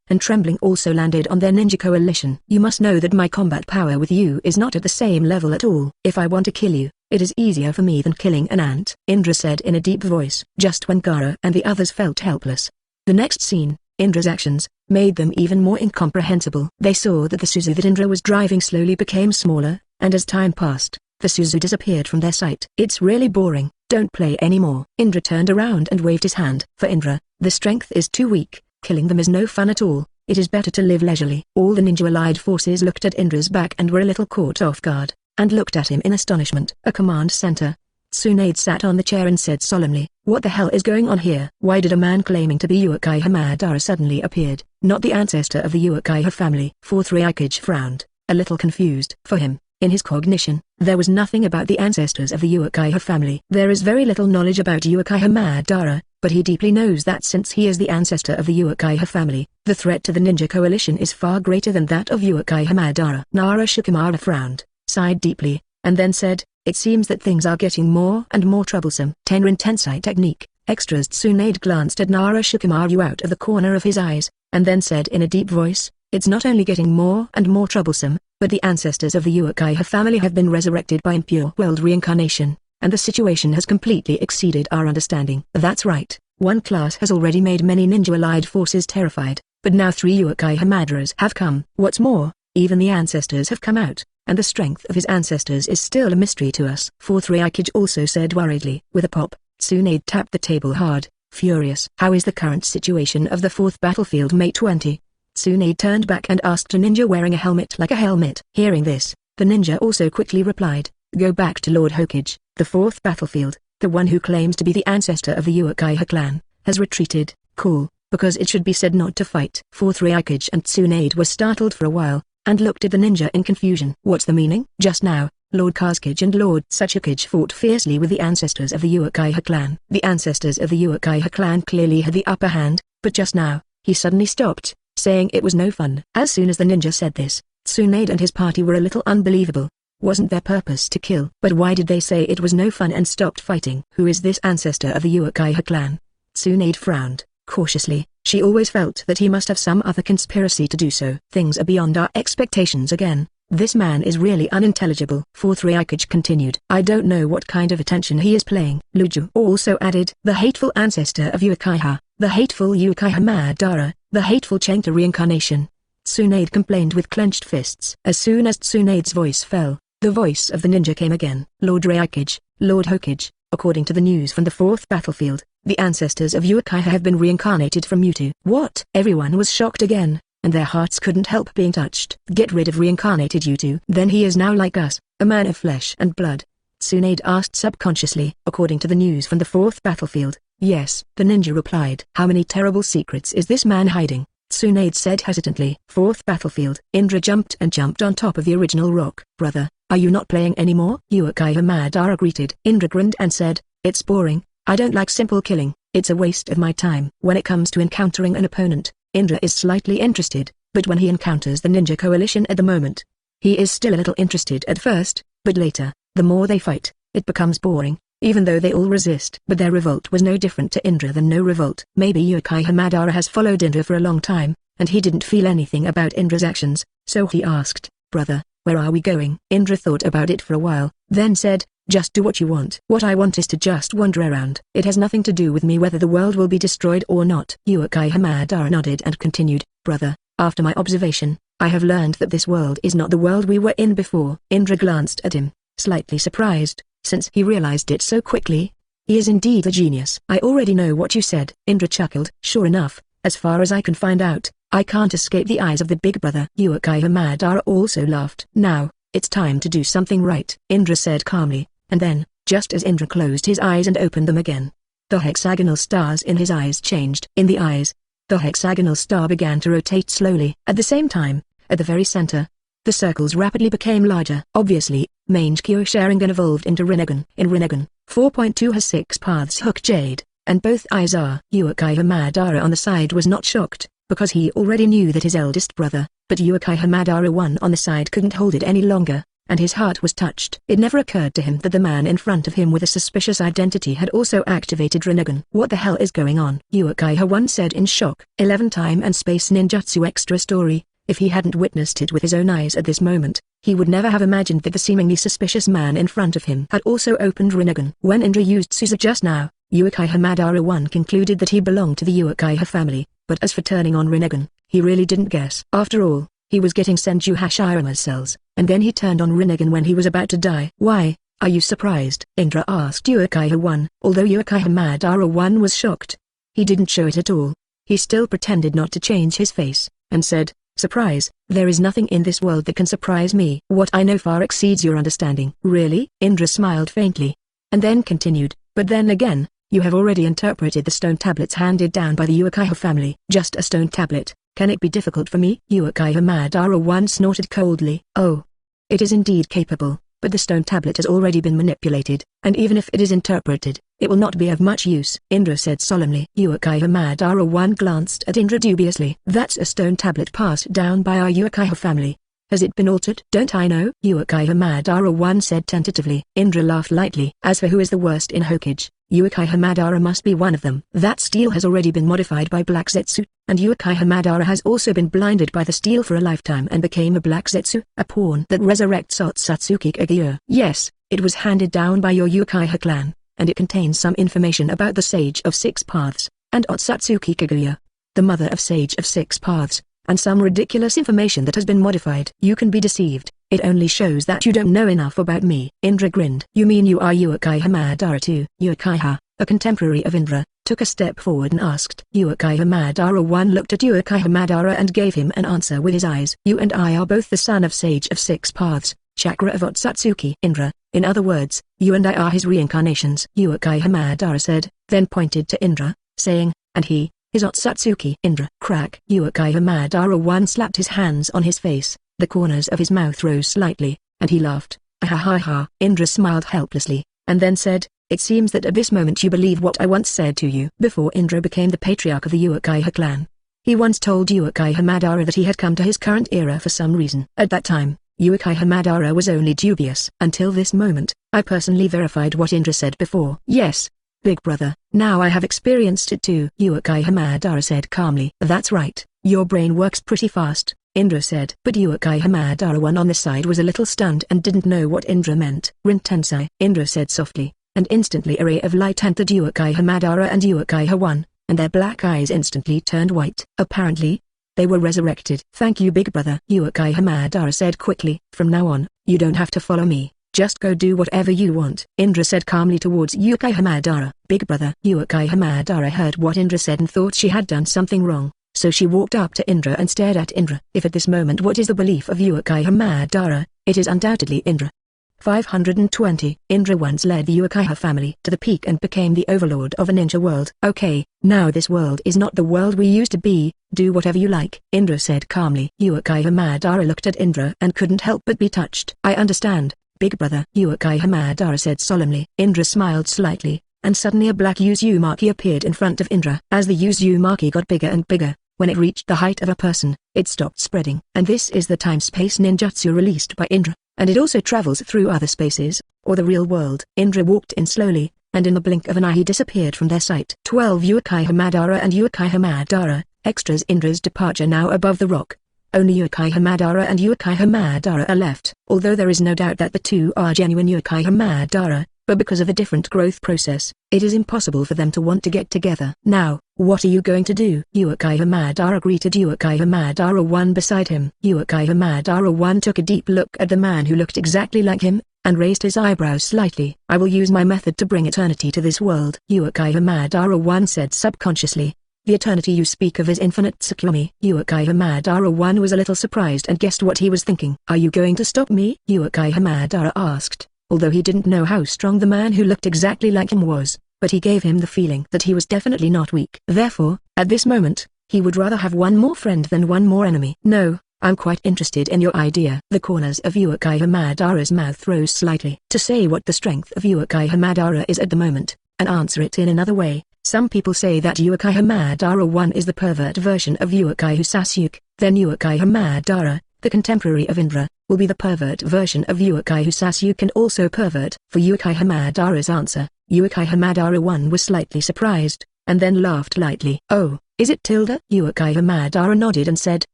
and trembling also landed on their ninja coalition. You must know that my combat power with you is not at the same level at all. If I want to kill you, it is easier for me than killing an ant, Indra said in a deep voice. Just when Gaara and the others felt helpless. The next scene, Indra's actions, made them even more incomprehensible. They saw that the Suzu that Indra was driving slowly became smaller, and as time passed, the Suzu disappeared from their sight. It's really boring, don't play anymore. Indra turned around and waved his hand. For Indra, the strength is too weak, killing them is no fun at all, it is better to live leisurely. All the ninja allied forces looked at Indra's back and were a little caught off guard, and looked at him in astonishment. A command center. Tsunade sat on the chair and said solemnly, what the hell is going on here? Why did a man claiming to be Uchiha Madara suddenly appeared, not the ancestor of the Uchiha family? 4th Ryukage frowned, a little confused. For him, in his cognition, there was nothing about the ancestors of the Uchiha family. There is very little knowledge about Uchiha Madara, but he deeply knows that since he is the ancestor of the Uchiha family, the threat to the ninja coalition is far greater than that of Uchiha Madara. Naruto frowned, sighed deeply, and then said, it seems that things are getting more and more troublesome. Tenrin Tensai technique. Extras. Tsunade glanced at Naruto out of the corner of his eyes, and then said in a deep voice, it's not only getting more and more troublesome, but the ancestors of the Uchiha family have been resurrected by impure world reincarnation, and the situation has completely exceeded our understanding. That's right, one class has already made many ninja allied forces terrified, but now 3 Uchiha Madaras have come. What's more, even the ancestors have come out, and the strength of his ancestors is still a mystery to us. 4th Ryukage also said worriedly. With a pop, Tsunade tapped the table hard, furious. How is the current situation of the 4th battlefield, Mate 20? Tsunade turned back and asked a ninja wearing a helmet like a helmet. Hearing this, the ninja also quickly replied, go back to Lord Hokage. The 4th battlefield, the one who claims to be the ancestor of the Uchiha clan, has retreated. Cool, because it should be said not to fight. 4th Ryukage and Tsunade were startled for a while, and looked at the ninja in confusion. What's the meaning? Just now, Lord Kazekage and Lord Tsuchikage fought fiercely with the ancestors of the Uchiha clan. The ancestors of the Uchiha clan clearly had the upper hand, but just now, he suddenly stopped, saying it was no fun. As soon as the ninja said this, Tsunade and his party were a little unbelievable. Wasn't their purpose to kill? But why did they say it was no fun and stopped fighting? Who is this ancestor of the Uchiha clan? Tsunade frowned, cautiously. She always felt that he must have some other conspiracy to do so. Things are beyond our expectations again. This man is really unintelligible. 4th Ryukage continued. I don't know what kind of attention he is playing. Luju also added. The hateful ancestor of Uchiha, the hateful Uchiha Madara, the hateful Chengta reincarnation. Tsunade complained with clenched fists. As soon as Tsunade's voice fell, the voice of the ninja came again. Lord Ryukage, Lord Hokage, according to the news from the 4th battlefield, the ancestors of Uchiha have been reincarnated from Mewtwo. What? Everyone was shocked again, and their hearts couldn't help being touched. Get rid of reincarnated Mewtwo. Then he is now like us, a man of flesh and blood. Tsunade asked subconsciously. According to the news from the 4th battlefield, yes, the ninja replied. How many terrible secrets is this man hiding? Tsunade said hesitantly. 4th battlefield. Indra jumped on top of the original rock. Brother, are you not playing anymore? Uchiha Madara greeted. Indra grinned and said, it's boring. I don't like simple killing, it's a waste of my time. When it comes to encountering an opponent, Indra is slightly interested, but when he encounters the ninja coalition at the moment, he is still a little interested at first, but later, the more they fight, it becomes boring, even though they all resist. But their revolt was no different to Indra than no revolt. Maybe Uchiha Madara has followed Indra for a long time, and he didn't feel anything about Indra's actions, so he asked, brother, where are we going? Indra thought about it for a while, then said, just do what you want. What I want is to just wander around. It has nothing to do with me whether the world will be destroyed or not. Uchiha Madara nodded and continued, brother, after my observation, I have learned that this world is not the world we were in before. Indra glanced at him, slightly surprised, since he realized it so quickly. He is indeed a genius. I already know what you said. Indra chuckled. Sure enough, as far as I can find out, I can't escape the eyes of the big brother. Uchiha Madara also laughed. Now, it's time to do something right, Indra said calmly, and then, just as Indra closed his eyes and opened them again, the hexagonal stars in his eyes changed. In the eyes, the hexagonal star began to rotate slowly. At the same time, at the very center, the circles rapidly became larger. Obviously, Mangekyo Sharingan evolved into Rinnegan. In Rinnegan, 4.2 has 6 paths hook jade, and both eyes are. Uchiha Madara on the side was not shocked, because he already knew that his eldest brother, but Uchiha Madara 1 on the side couldn't hold it any longer, and his heart was touched. It never occurred to him that the man in front of him with a suspicious identity had also activated Rinnegan. What the hell is going on? Uchiha 1 said in shock. 11 time and space ninjutsu extra story. If he hadn't witnessed it with his own eyes at this moment, he would never have imagined that the seemingly suspicious man in front of him had also opened Rinnegan. When Indra used Suzu just now, Uchiha Madara 1 concluded that he belonged to the Uchiha family, but as for turning on Rinnegan, he really didn't guess. After all, he was getting Senju Hashirama's cells, and then he turned on Rinnegan when he was about to die. Why, are you surprised? Indra asked Uchiha 1. Although Uchiha Madara 1 was shocked, he didn't show it at all. He still pretended not to change his face, and said, "Surprise, there is nothing in this world that can surprise me. What I know far exceeds your understanding." Really? Indra smiled faintly, and then continued, "But then again, you have already interpreted the stone tablets handed down by the Uchiha family." "Just a stone tablet, can it be difficult for me?" Uchiha Madara 1 snorted coldly. "Oh. It is indeed capable, but the stone tablet has already been manipulated, and even if it is interpreted, it will not be of much use," Indra said solemnly. Uchiha Madara 1 glanced at Indra dubiously. "That's a stone tablet passed down by our Uchiha family. Has it been altered?" "Don't I know?" Uchiha Madara 1 said tentatively. Indra laughed lightly. "As for who is the worst in Hokage, Uchiha Madara must be one of them. That steel has already been modified by Black Zetsu, and Uchiha Madara has also been blinded by the steel for a lifetime and became a Black Zetsu, a pawn that resurrects Otsutsuki Kaguya. Yes, it was handed down by your Uchiha clan, and it contains some information about the Sage of Six Paths, and Otsutsuki Kaguya, the mother of Sage of Six Paths, and some ridiculous information that has been modified. You can be deceived. It only shows that you don't know enough about me." Indra grinned. "You mean you are Uchiha Madara too?" Uchiha, a contemporary of Indra, took a step forward and asked. Uchiha Madara 1 looked at Uchiha Madara and gave him an answer with his eyes. "You and I are both the son of Sage of Six Paths, Chakra of Otsutsuki Indra. In other words, you and I are his reincarnations," Uchiha Madara said, then pointed to Indra, saying, "And he is Otsutsuki Indra." Crack. Uchiha Madara 1 slapped his hands on his face. The corners of his mouth rose slightly, and he laughed. "Ha ha ha." Indra smiled helplessly, and then said, "It seems that at this moment you believe what I once said to you." Before Indra became the patriarch of the Uchiha clan, he once told Uchiha Madara that he had come to his current era for some reason. At that time, Uchiha Madara was only dubious. Until this moment, I personally verified what Indra said before. "Yes, big brother, now I have experienced it too," Uchiha Madara said calmly. "That's right, your brain works pretty fast," Indra said. But Uchiha Madara 1 on the side was a little stunned and didn't know what Indra meant. "Rin Tensei," Indra said softly, and instantly a ray of light entered Uchiha Madara and Uchiha 1, and their black eyes instantly turned white. Apparently, they were resurrected. "Thank you big brother," Uchiha Madara said quickly. "From now on, you don't have to follow me, just go do whatever you want," Indra said calmly towards Uchiha Madara. "Big brother." Uchiha Madara heard what Indra said and thought she had done something wrong. So she walked up to Indra and stared at Indra. If at this moment what is the belief of Uchiha Madara, it is undoubtedly Indra. 520. Indra once led the Uchiha family to the peak and became the overlord of a ninja world. "Okay, now this world is not the world we used to be, do whatever you like," Indra said calmly. Uchiha Madara looked at Indra and couldn't help but be touched. "I understand, big brother," Uchiha Madara said solemnly. Indra smiled slightly, and suddenly a black Uzumaki appeared in front of Indra. As the Uzumaki got bigger and bigger, when it reached the height of a person, it stopped spreading. And this is the time-space ninjutsu released by Indra, and it also travels through other spaces, or the real world. Indra walked in slowly, and in the blink of an eye he disappeared from their sight. 12 Uchiha Madara and Uchiha Madara, extras. Indra's departure now above the rock. Only Uchiha Madara and Uchiha Madara are left. Although there is no doubt that the two are genuine Uchiha Madara, but because of a different growth process, it is impossible for them to want to get together. "Now, what are you going to do?" Uchiha Madara greeted Uchiha Madara 1 beside him. Uchiha Madara 1 took a deep look at the man who looked exactly like him, and raised his eyebrows slightly. "I will use my method to bring eternity to this world," Uchiha Madara 1 said subconsciously. The eternity you speak of is infinite, Tsukiomi. Uchiha Madara 1 was a little surprised and guessed what he was thinking. Are you going to stop me? Uchiha Madara asked, although he didn't know how strong the man who looked exactly like him was, but he gave him the feeling that he was definitely not weak. Therefore, at this moment, he would rather have one more friend than one more enemy. No, I'm quite interested in your idea. The corners of Uchiha Madara's mouth rose slightly. To say what the strength of Uchiha Madara is at the moment, and answer it in another way, some people say that Uchiha Madara 1 is the pervert version of Uchiha Sasuke, then Uchiha Madara, the contemporary of Indra, will be the pervert version of Uchiha Sasuke and also pervert. For Uchiha Madara's answer, Uchiha Madara 1 was slightly surprised, and then laughed lightly. Oh, is it Tilda? Uchiha Madara nodded and said,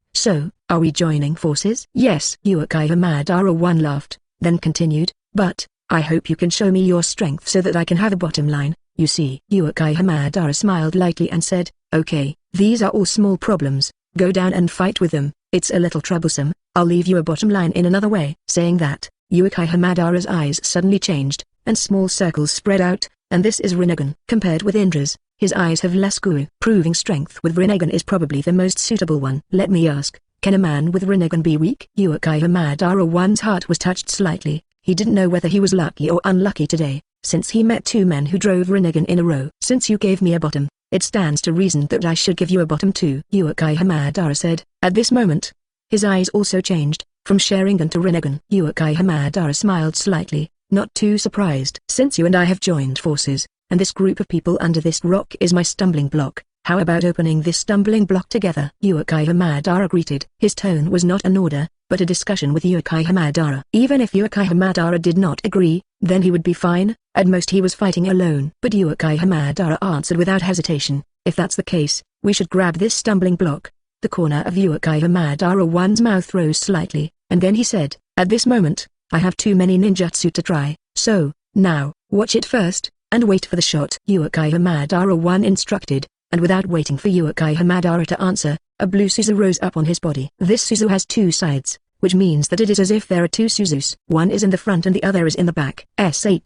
so, are we joining forces? Yes. Uchiha Madara 1 laughed, then continued, but, I hope you can show me your strength so that I can have a bottom line. You see. Uchiha Madara smiled lightly and said, okay, these are all small problems, go down and fight with them, it's a little troublesome, I'll leave you a bottom line in another way. Saying that, Uchiha Madara's eyes suddenly changed, and small circles spread out, and this is Rinnegan. Compared with Indra's, his eyes have less goo. Proving strength with Rinnegan is probably the most suitable one. Let me ask, can a man with Rinnegan be weak? Uchiha Madara 1's heart was touched slightly, he didn't know whether he was lucky or unlucky today, since he met two men who drove Rinnegan in a row. Since you gave me a bottom, it stands to reason that I should give you a bottom too. Uchiha Madara said. At this moment, his eyes also changed, from Sharingan to Rinnegan. Uchiha Madara smiled slightly, not too surprised. Since you and I have joined forces, and this group of people under this rock is my stumbling block, how about opening this stumbling block together? Uchiha Madara greeted. His tone was not an order, but a discussion with Uchiha Madara. Even if Uchiha Madara did not agree, then he would be fine, at most he was fighting alone. But Uchiha Madara answered without hesitation, if that's the case, we should grab this stumbling block. The corner of Uchiha Madara 1's mouth rose slightly, and then he said, at this moment, I have too many ninjutsu to try, so, now, watch it first, and wait for the shot. Uchiha Madara 1 instructed, and without waiting for Uchiha Madara to answer, a blue Suzu rose up on his body. This Suzu has two sides, which means that it is as if there are two Suzus. One is in the front and the other is in the back. Uchiha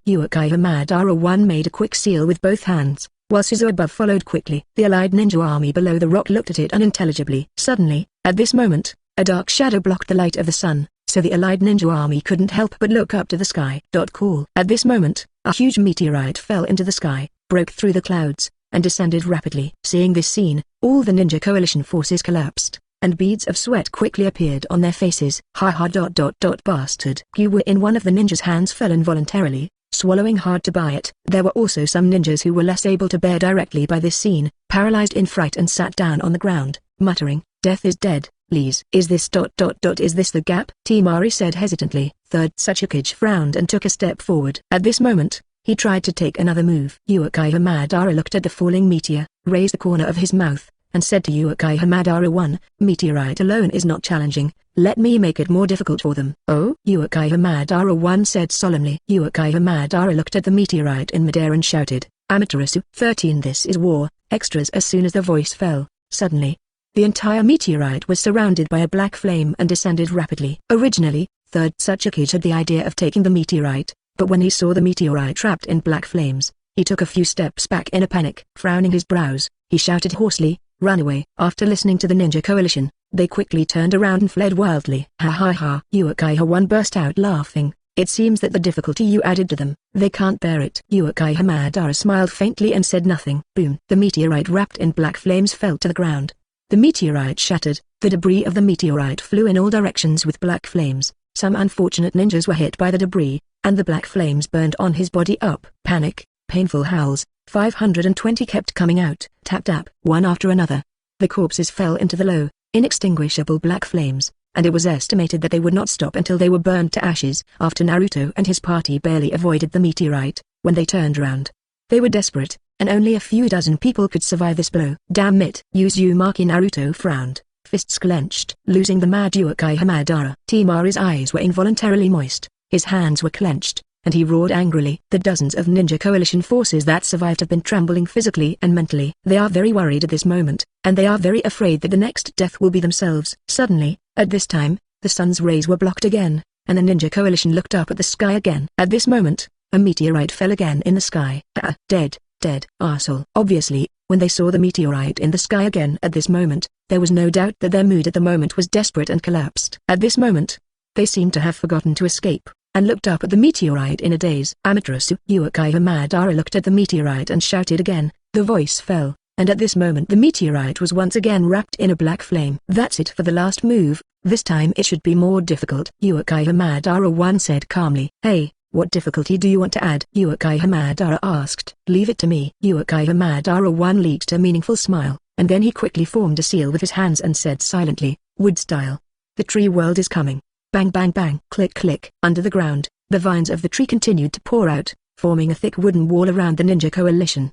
Madara 1 made a quick seal with both hands, while Suzu above followed quickly. The allied ninja army below the rock looked at it unintelligibly. Suddenly, at this moment, a dark shadow blocked the light of the sun, so the allied ninja army couldn't help but look up to the sky. Cool. At this moment, a huge meteorite fell into the sky, broke through the clouds, and descended rapidly. Seeing this scene, all the ninja coalition forces collapsed, and beads of sweat quickly appeared on their faces. Bastard. Gyu in one of the ninjas' hands fell involuntarily, swallowing hard to buy it. There were also some ninjas who were less able to bear directly by this scene, paralyzed in fright and sat down on the ground, muttering, death is dead, please. Is this is this the gap? Temari said hesitantly. Third Sachikage frowned and took a step forward. At this moment, he tried to take another move. Uchiha Madara looked at the falling meteor, raised the corner of his mouth, and said to Uchiha Madara 1, meteorite alone is not challenging, let me make it more difficult for them. Oh? Uchiha Madara 1 said solemnly. Uchiha Madara looked at the meteorite in midair and shouted, Amaterasu. 13 This is war, extras. As soon as the voice fell, suddenly, the entire meteorite was surrounded by a black flame and descended rapidly. Originally, Third Sachikage had the idea of taking the meteorite, but when he saw the meteorite trapped in black flames, he took a few steps back in a panic. Frowning his brows, he shouted hoarsely, run away. After listening to the ninja coalition, they quickly turned around and fled wildly. Ha ha ha. Uchiha 1 burst out laughing. It seems that the difficulty you added to them, they can't bear it. Uchiha Madara smiled faintly and said nothing. Boom. The meteorite wrapped in black flames fell to the ground. The meteorite shattered, the debris of the meteorite flew in all directions with black flames. Some unfortunate ninjas were hit by the debris, and the black flames burned on his body up. Panic, painful howls, 520 kept coming out, tap tap, one after another. The corpses fell into the low, inextinguishable black flames, and it was estimated that they would not stop until they were burned to ashes. After Naruto and his party barely avoided the meteorite, when they turned around, they were desperate, and only a few dozen people could survive this blow. Damn it. Uzumaki Naruto frowned, fists clenched. Losing the mad Uchiha Madara. Temari's eyes were involuntarily moist, his hands were clenched, and he roared angrily. The dozens of ninja coalition forces that survived have been trembling physically and mentally. They are very worried at this moment, and they are very afraid that the next death will be themselves. Suddenly, at this time, the sun's rays were blocked again, and the ninja coalition looked up at the sky again. At this moment, a meteorite fell again in the sky. Dead. dead arsehole. Obviously, when they saw the meteorite in the sky again at this moment, there was no doubt that their mood at the moment was desperate and collapsed. At this moment, they seemed to have forgotten to escape, and looked up at the meteorite in a daze. Amaterasu. Uchiha Madara looked at the meteorite and shouted again. The voice fell, and at this moment the meteorite was once again wrapped in a black flame. That's it for the last move, this time it should be more difficult. Uchiha Madara one said calmly. Hey, what difficulty do you want to add? Uchiha Madara asked. Leave it to me. Uchiha Madara one leaked a meaningful smile, and then he quickly formed a seal with his hands and said silently, wood style. The tree world is coming. Bang bang bang. Click click. Under the ground, the vines of the tree continued to pour out, forming a thick wooden wall around the ninja coalition.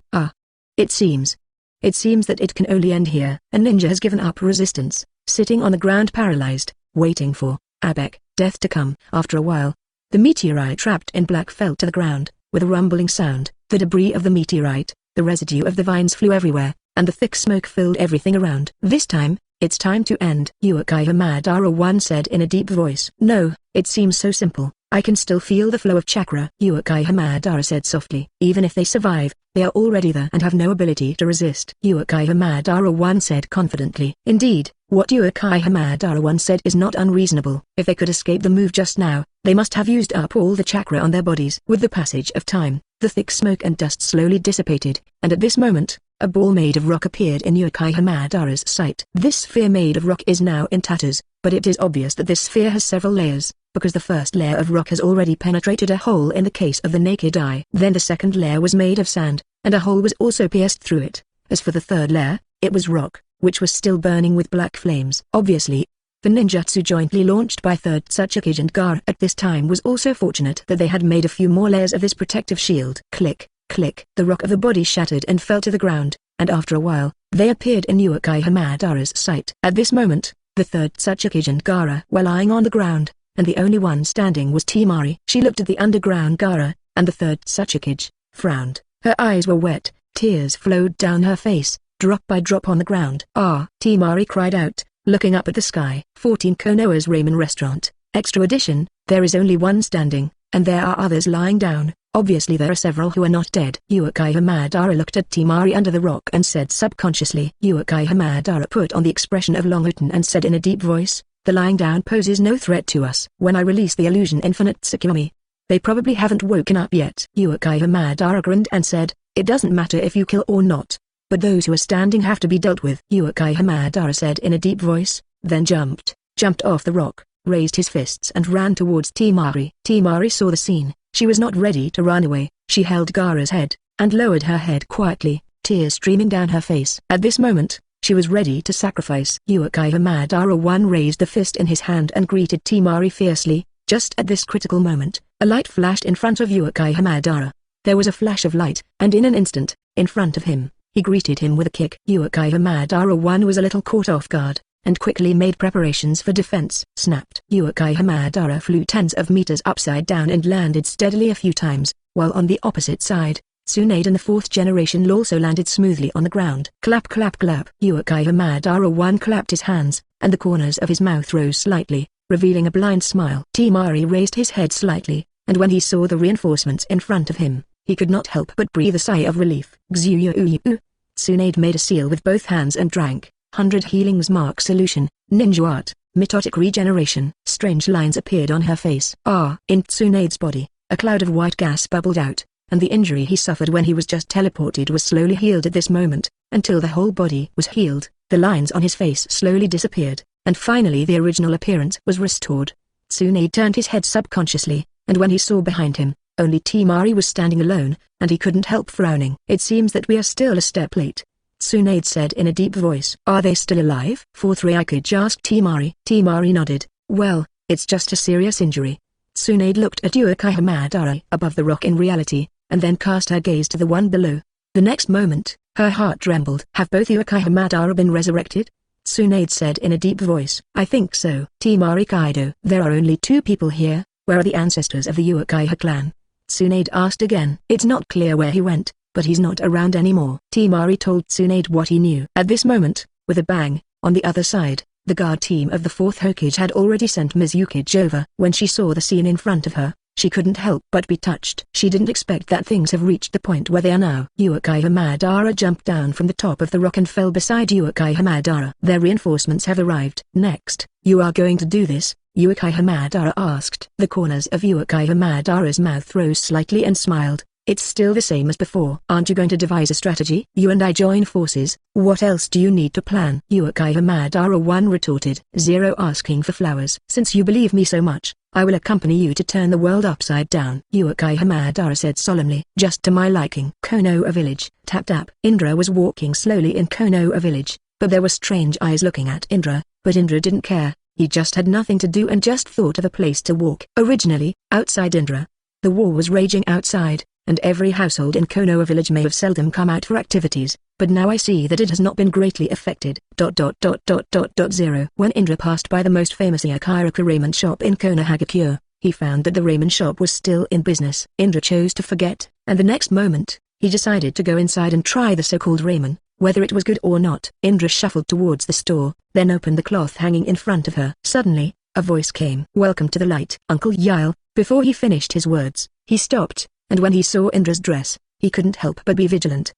It seems that it can only end here. A ninja has given up resistance, sitting on the ground paralyzed, waiting for death to come. After a while, the meteorite trapped in black fell to the ground, with a rumbling sound. The debris of the meteorite, the residue of the vines flew everywhere, and the thick smoke filled everything around. This time, it's time to end. Uchiha Madara one said in a deep voice. No, it seems so simple. I can still feel the flow of chakra. Uchiha Madara said softly. Even if they survive, they are already there and have no ability to resist. Uchiha Madara one said confidently. Indeed, what Uchiha Madara one said is not unreasonable. If they could escape the move just now, they must have used up all the chakra on their bodies. With the passage of time, the thick smoke and dust slowly dissipated, and at this moment, a ball made of rock appeared in Uchiha Madara's sight. This sphere made of rock is now in tatters, but it is obvious that this sphere has several layers, because the first layer of rock has already penetrated a hole in the case of the naked eye. Then the second layer was made of sand, and a hole was also pierced through it. As for the third layer, it was rock, which was still burning with black flames. Obviously, the ninjutsu jointly launched by third Tsuchikage and Gaara at this time was also fortunate that they had made a few more layers of this protective shield. Click, click. The rock of the body shattered and fell to the ground, and after a while, they appeared in Uchiha Madara's sight. At this moment, the third Tsuchikage and Gaara were lying on the ground, and the only one standing was Temari. She looked at the underground Gaara, and the third Tsuchikage, frowned. Her eyes were wet, tears flowed down her face, drop by drop on the ground. Temari cried out, looking up at the sky. 14 Konoha's Ramen Restaurant, Extra Edition. There is only one standing, and there are others lying down. Obviously there are several who are not dead. Uchiha Madara looked at Temari under the rock and said subconsciously. Uchiha Madara put on the expression of Longhuten and said in a deep voice, the lying down poses no threat to us. When I release the illusion Infinite Tsukuyomi, they probably haven't woken up yet. Uchiha Madara grinned and said, it doesn't matter if you kill or not, but those who are standing have to be dealt with. Uchiha Madara said in a deep voice, then jumped off the rock, raised his fists and ran towards Temari. Temari saw the scene. She was not ready to run away. She held Gaara's head, and lowered her head quietly, tears streaming down her face. At this moment, she was ready to sacrifice. Uchiha Madara one raised the fist in his hand and greeted Temari fiercely. Just at this critical moment, a light flashed in front of Uchiha Madara. There was a flash of light, and in an instant, in front of him, he greeted him with a kick. Uchiha Madara one was a little caught off guard, and quickly made preparations for defense. Snapped. Uchiha Madara flew tens of meters upside down and landed steadily a few times, while on the opposite side, Tsunade and the fourth generation also landed smoothly on the ground. Clap clap clap. Uchiha Madara one clapped his hands, and the corners of his mouth rose slightly, revealing a blind smile. Temari raised his head slightly, and when he saw the reinforcements in front of him, he could not help but breathe a sigh of relief. Xuyuu. Tsunade made a seal with both hands and drank. 100 Healings Mark Solution, Ninja Art, Mitotic Regeneration. Strange lines appeared on her face. In Tsunade's body, a cloud of white gas bubbled out, and the injury he suffered when he was just teleported was slowly healed at this moment. Until the whole body was healed, the lines on his face slowly disappeared, and finally the original appearance was restored. Tsunade turned his head subconsciously, and when he saw behind him, only Temari was standing alone, and he couldn't help frowning. It seems that we are still a step late, Tsunade said in a deep voice. Are they still alive? Fourth Raikage asked Temari. Temari nodded. Well, it's just a serious injury. Tsunade looked at Uchiha Madara above the rock in reality, and then cast her gaze to the one below. The next moment, her heart trembled. Have both Uchiha Madara been resurrected? Tsunade said in a deep voice. I think so. Temari Kaido. There are only two people here. Where are the ancestors of the Uchiha clan? Tsunade asked again. It's not clear where he went, but he's not around anymore. Temari told Tsunade what he knew. At this moment, with a bang, on the other side, the guard team of the fourth Hokage had already sent Ms. Yukage over. When she saw the scene in front of her, she couldn't help but be touched. She didn't expect that things have reached the point where they are now. Uchiha Madara jumped down from the top of the rock and fell beside Uchiha Madara. Their reinforcements have arrived. Next, you are going to do this? Uchiha Madara asked. The corners of Uchiha Madara's mouth rose slightly and smiled. It's still the same as before. Aren't you going to devise a strategy? You and I join forces. What else do you need to plan? Uchiha Madara 1 retorted. 0 asking for flowers. Since you believe me so much, I will accompany you to turn the world upside down. Uchiha Madara said solemnly. Just to my liking. Konoha village. Tap tap. Indra was walking slowly in Konoha village, but there were strange eyes looking at Indra, but Indra didn't care. He just had nothing to do and just thought of a place to walk. Originally, outside Indra, the war was raging outside, and every household in Konoha village may have seldom come out for activities, but now I see that it has not been greatly affected. 0. When Indra passed by the most famous Yakiraka ramen shop in Konohagakure, he found that the ramen shop was still in business. Indra chose to forget, and the next moment, he decided to go inside and try the so-called ramen, whether it was good or not. Indra shuffled towards the store, then opened the cloth hanging in front of her. Suddenly, a voice came. Welcome to the light, Uncle Yile. Before he finished his words, he stopped, and when he saw Indra's dress, he couldn't help but be vigilant.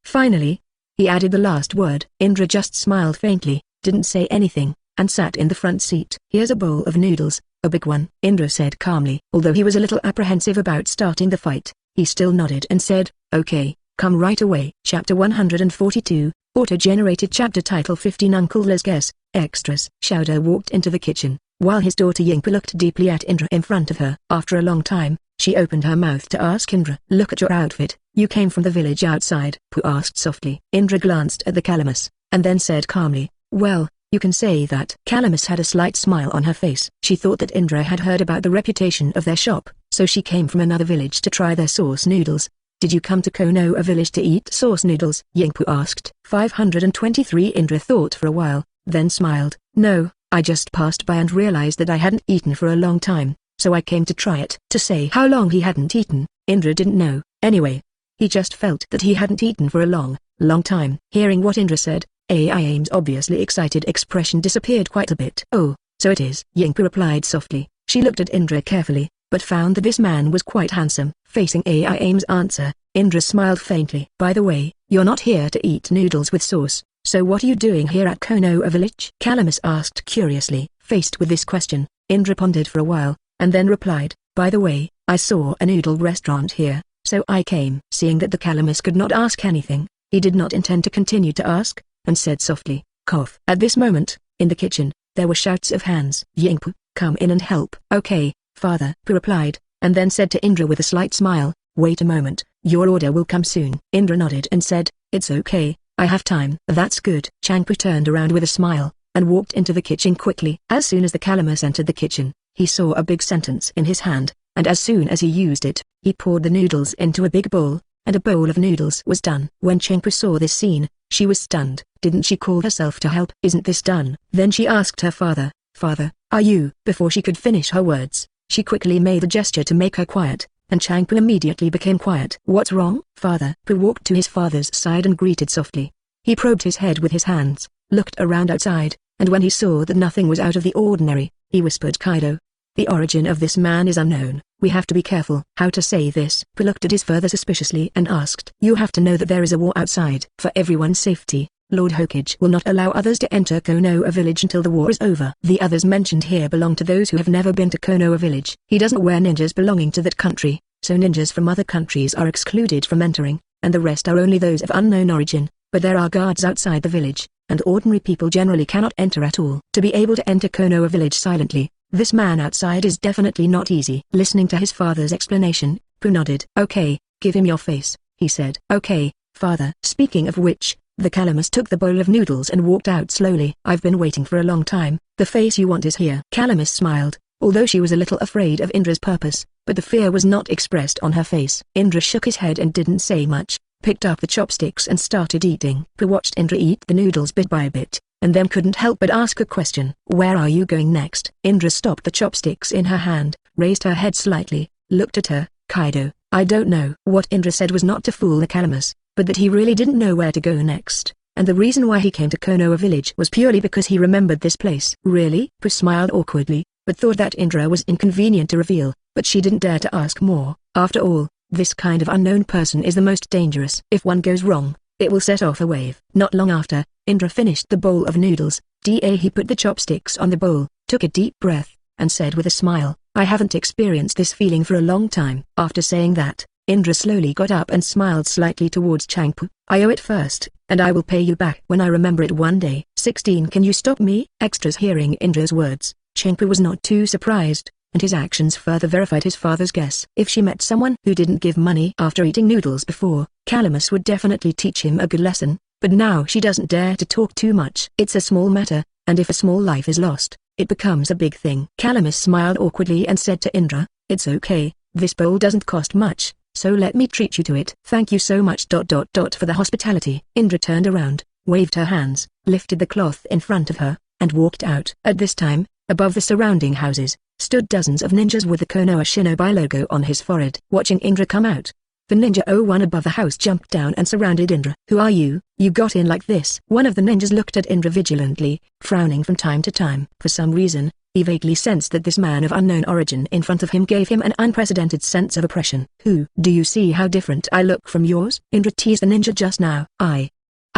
Finally, he added the last word. Indra just smiled faintly, didn't say anything, and sat in the front seat. Here's a bowl of noodles, a big one, Indra said calmly. Although he was a little apprehensive about starting the fight, he still nodded and said, okay, come right away. Chapter 142, Auto-generated chapter title 15 Uncle Let's Guess, Extras. Xiaoda walked into the kitchen, while his daughter Yingpu looked deeply at Indra in front of her. After a long time, she opened her mouth to ask Indra. Look at your outfit, you came from the village outside? Pu asked softly. Indra glanced at the calamus, and then said calmly, well, you can say that. Calamus had a slight smile on her face. She thought that Indra had heard about the reputation of their shop, so she came from another village to try their sauce noodles. Did you come to Konoha village to eat sauce noodles? Yingpu asked. 523 Indra thought for a while, then smiled. No, I just passed by and realized that I hadn't eaten for a long time, so I came to try it. To say how long he hadn't eaten, Indra didn't know. Anyway, he just felt that he hadn't eaten for a long time. Hearing what Indra said, Ai's obviously excited expression disappeared quite a bit. Oh, so it is, Yingpu replied softly. She looked at Indra carefully, but found that this man was quite handsome. Facing Ai's answer, Indra smiled faintly. By the way, you're not here to eat noodles with sauce, so what are you doing here at Konoha village? Calamus asked curiously. Faced with this question, Indra pondered for a while, and then replied, by the way, I saw a noodle restaurant here, so I came. Seeing that the Calamus could not ask anything, he did not intend to continue to ask, and said softly, cough. At this moment, in the kitchen, there were shouts of hands. Yingpu, come in and help. Okay, father, Pu replied, and then said to Indra with a slight smile, wait a moment, your order will come soon. Indra nodded and said, it's okay, I have time. That's good. Changpu turned around with a smile, and walked into the kitchen quickly. As soon as the Calamus entered the kitchen, he saw a big sentence in his hand, and as soon as he used it, he poured the noodles into a big bowl, and a bowl of noodles was done. When Changpu saw this scene, she was stunned. Didn't she call herself to help? Isn't this done? Then she asked her father, Father, are you? Before she could finish her words, she quickly made a gesture to make her quiet, and Changpu immediately became quiet. What's wrong? Father. Pu walked to his father's side and greeted softly. He probed his head with his hands, looked around outside, and when he saw that nothing was out of the ordinary, he whispered Kaido. The origin of this man is unknown. We have to be careful. How to say this? Pu looked at his father suspiciously and asked. You have to know that there is a war outside. For everyone's safety, Lord Hokage will not allow others to enter Konoha village until the war is over. The others mentioned here belong to those who have never been to Konoha village. He doesn't wear ninjas belonging to that country, so ninjas from other countries are excluded from entering, and the rest are only those of unknown origin, but there are guards outside the village, and ordinary people generally cannot enter at all. To be able to enter Konoha village silently, this man outside is definitely not easy. Listening to his father's explanation, Pu nodded. Okay, give him your face, he said. Okay, father. Speaking of which, the Calamus took the bowl of noodles and walked out slowly. I've been waiting for a long time. The face you want is here. Calamus smiled, although she was a little afraid of Indra's purpose, but the fear was not expressed on her face. Indra shook his head and didn't say much, picked up the chopsticks and started eating. Pu watched Indra eat the noodles bit by bit, and then couldn't help but ask a question. Where are you going next? Indra stopped the chopsticks in her hand, raised her head slightly, looked at her. Kaido, I don't know. What Indra said was not to fool the Calamus, but that he really didn't know where to go next, and the reason why he came to Konoha village was purely because he remembered this place. Really? Pu smiled awkwardly, but thought that Indra was inconvenient to reveal, but she didn't dare to ask more. After all, this kind of unknown person is the most dangerous. If one goes wrong, it will set off a wave. Not long after, Indra finished the bowl of noodles. He put the chopsticks on the bowl, took a deep breath, and said with a smile, I haven't experienced this feeling for a long time. After saying that, Indra slowly got up and smiled slightly towards Changpu. I owe it first, and I will pay you back when I remember it one day. 16 Can you stop me? Extras hearing Indra's words, Changpu was not too surprised, and his actions further verified his father's guess. If she met someone who didn't give money after eating noodles before, Calamus would definitely teach him a good lesson, but now she doesn't dare to talk too much. It's a small matter, and if a small life is lost, it becomes a big thing. Calamus smiled awkwardly and said to Indra, it's okay, this bowl doesn't cost much, so let me treat you to it. Thank you so much for the hospitality. Indra turned around, waved her hands, lifted the cloth in front of her, and walked out. At this time, above the surrounding houses, stood dozens of ninjas with the Konoha Shinobi logo on his forehead. Watching Indra come out, the ninja 01 above the house jumped down and surrounded Indra. Who are you? You got in like this? One of the ninjas looked at Indra vigilantly, frowning from time to time. For some reason, he vaguely sensed that this man of unknown origin in front of him gave him an unprecedented sense of oppression. Who? Do you see how different I look from yours? Indra teased the ninja just now. I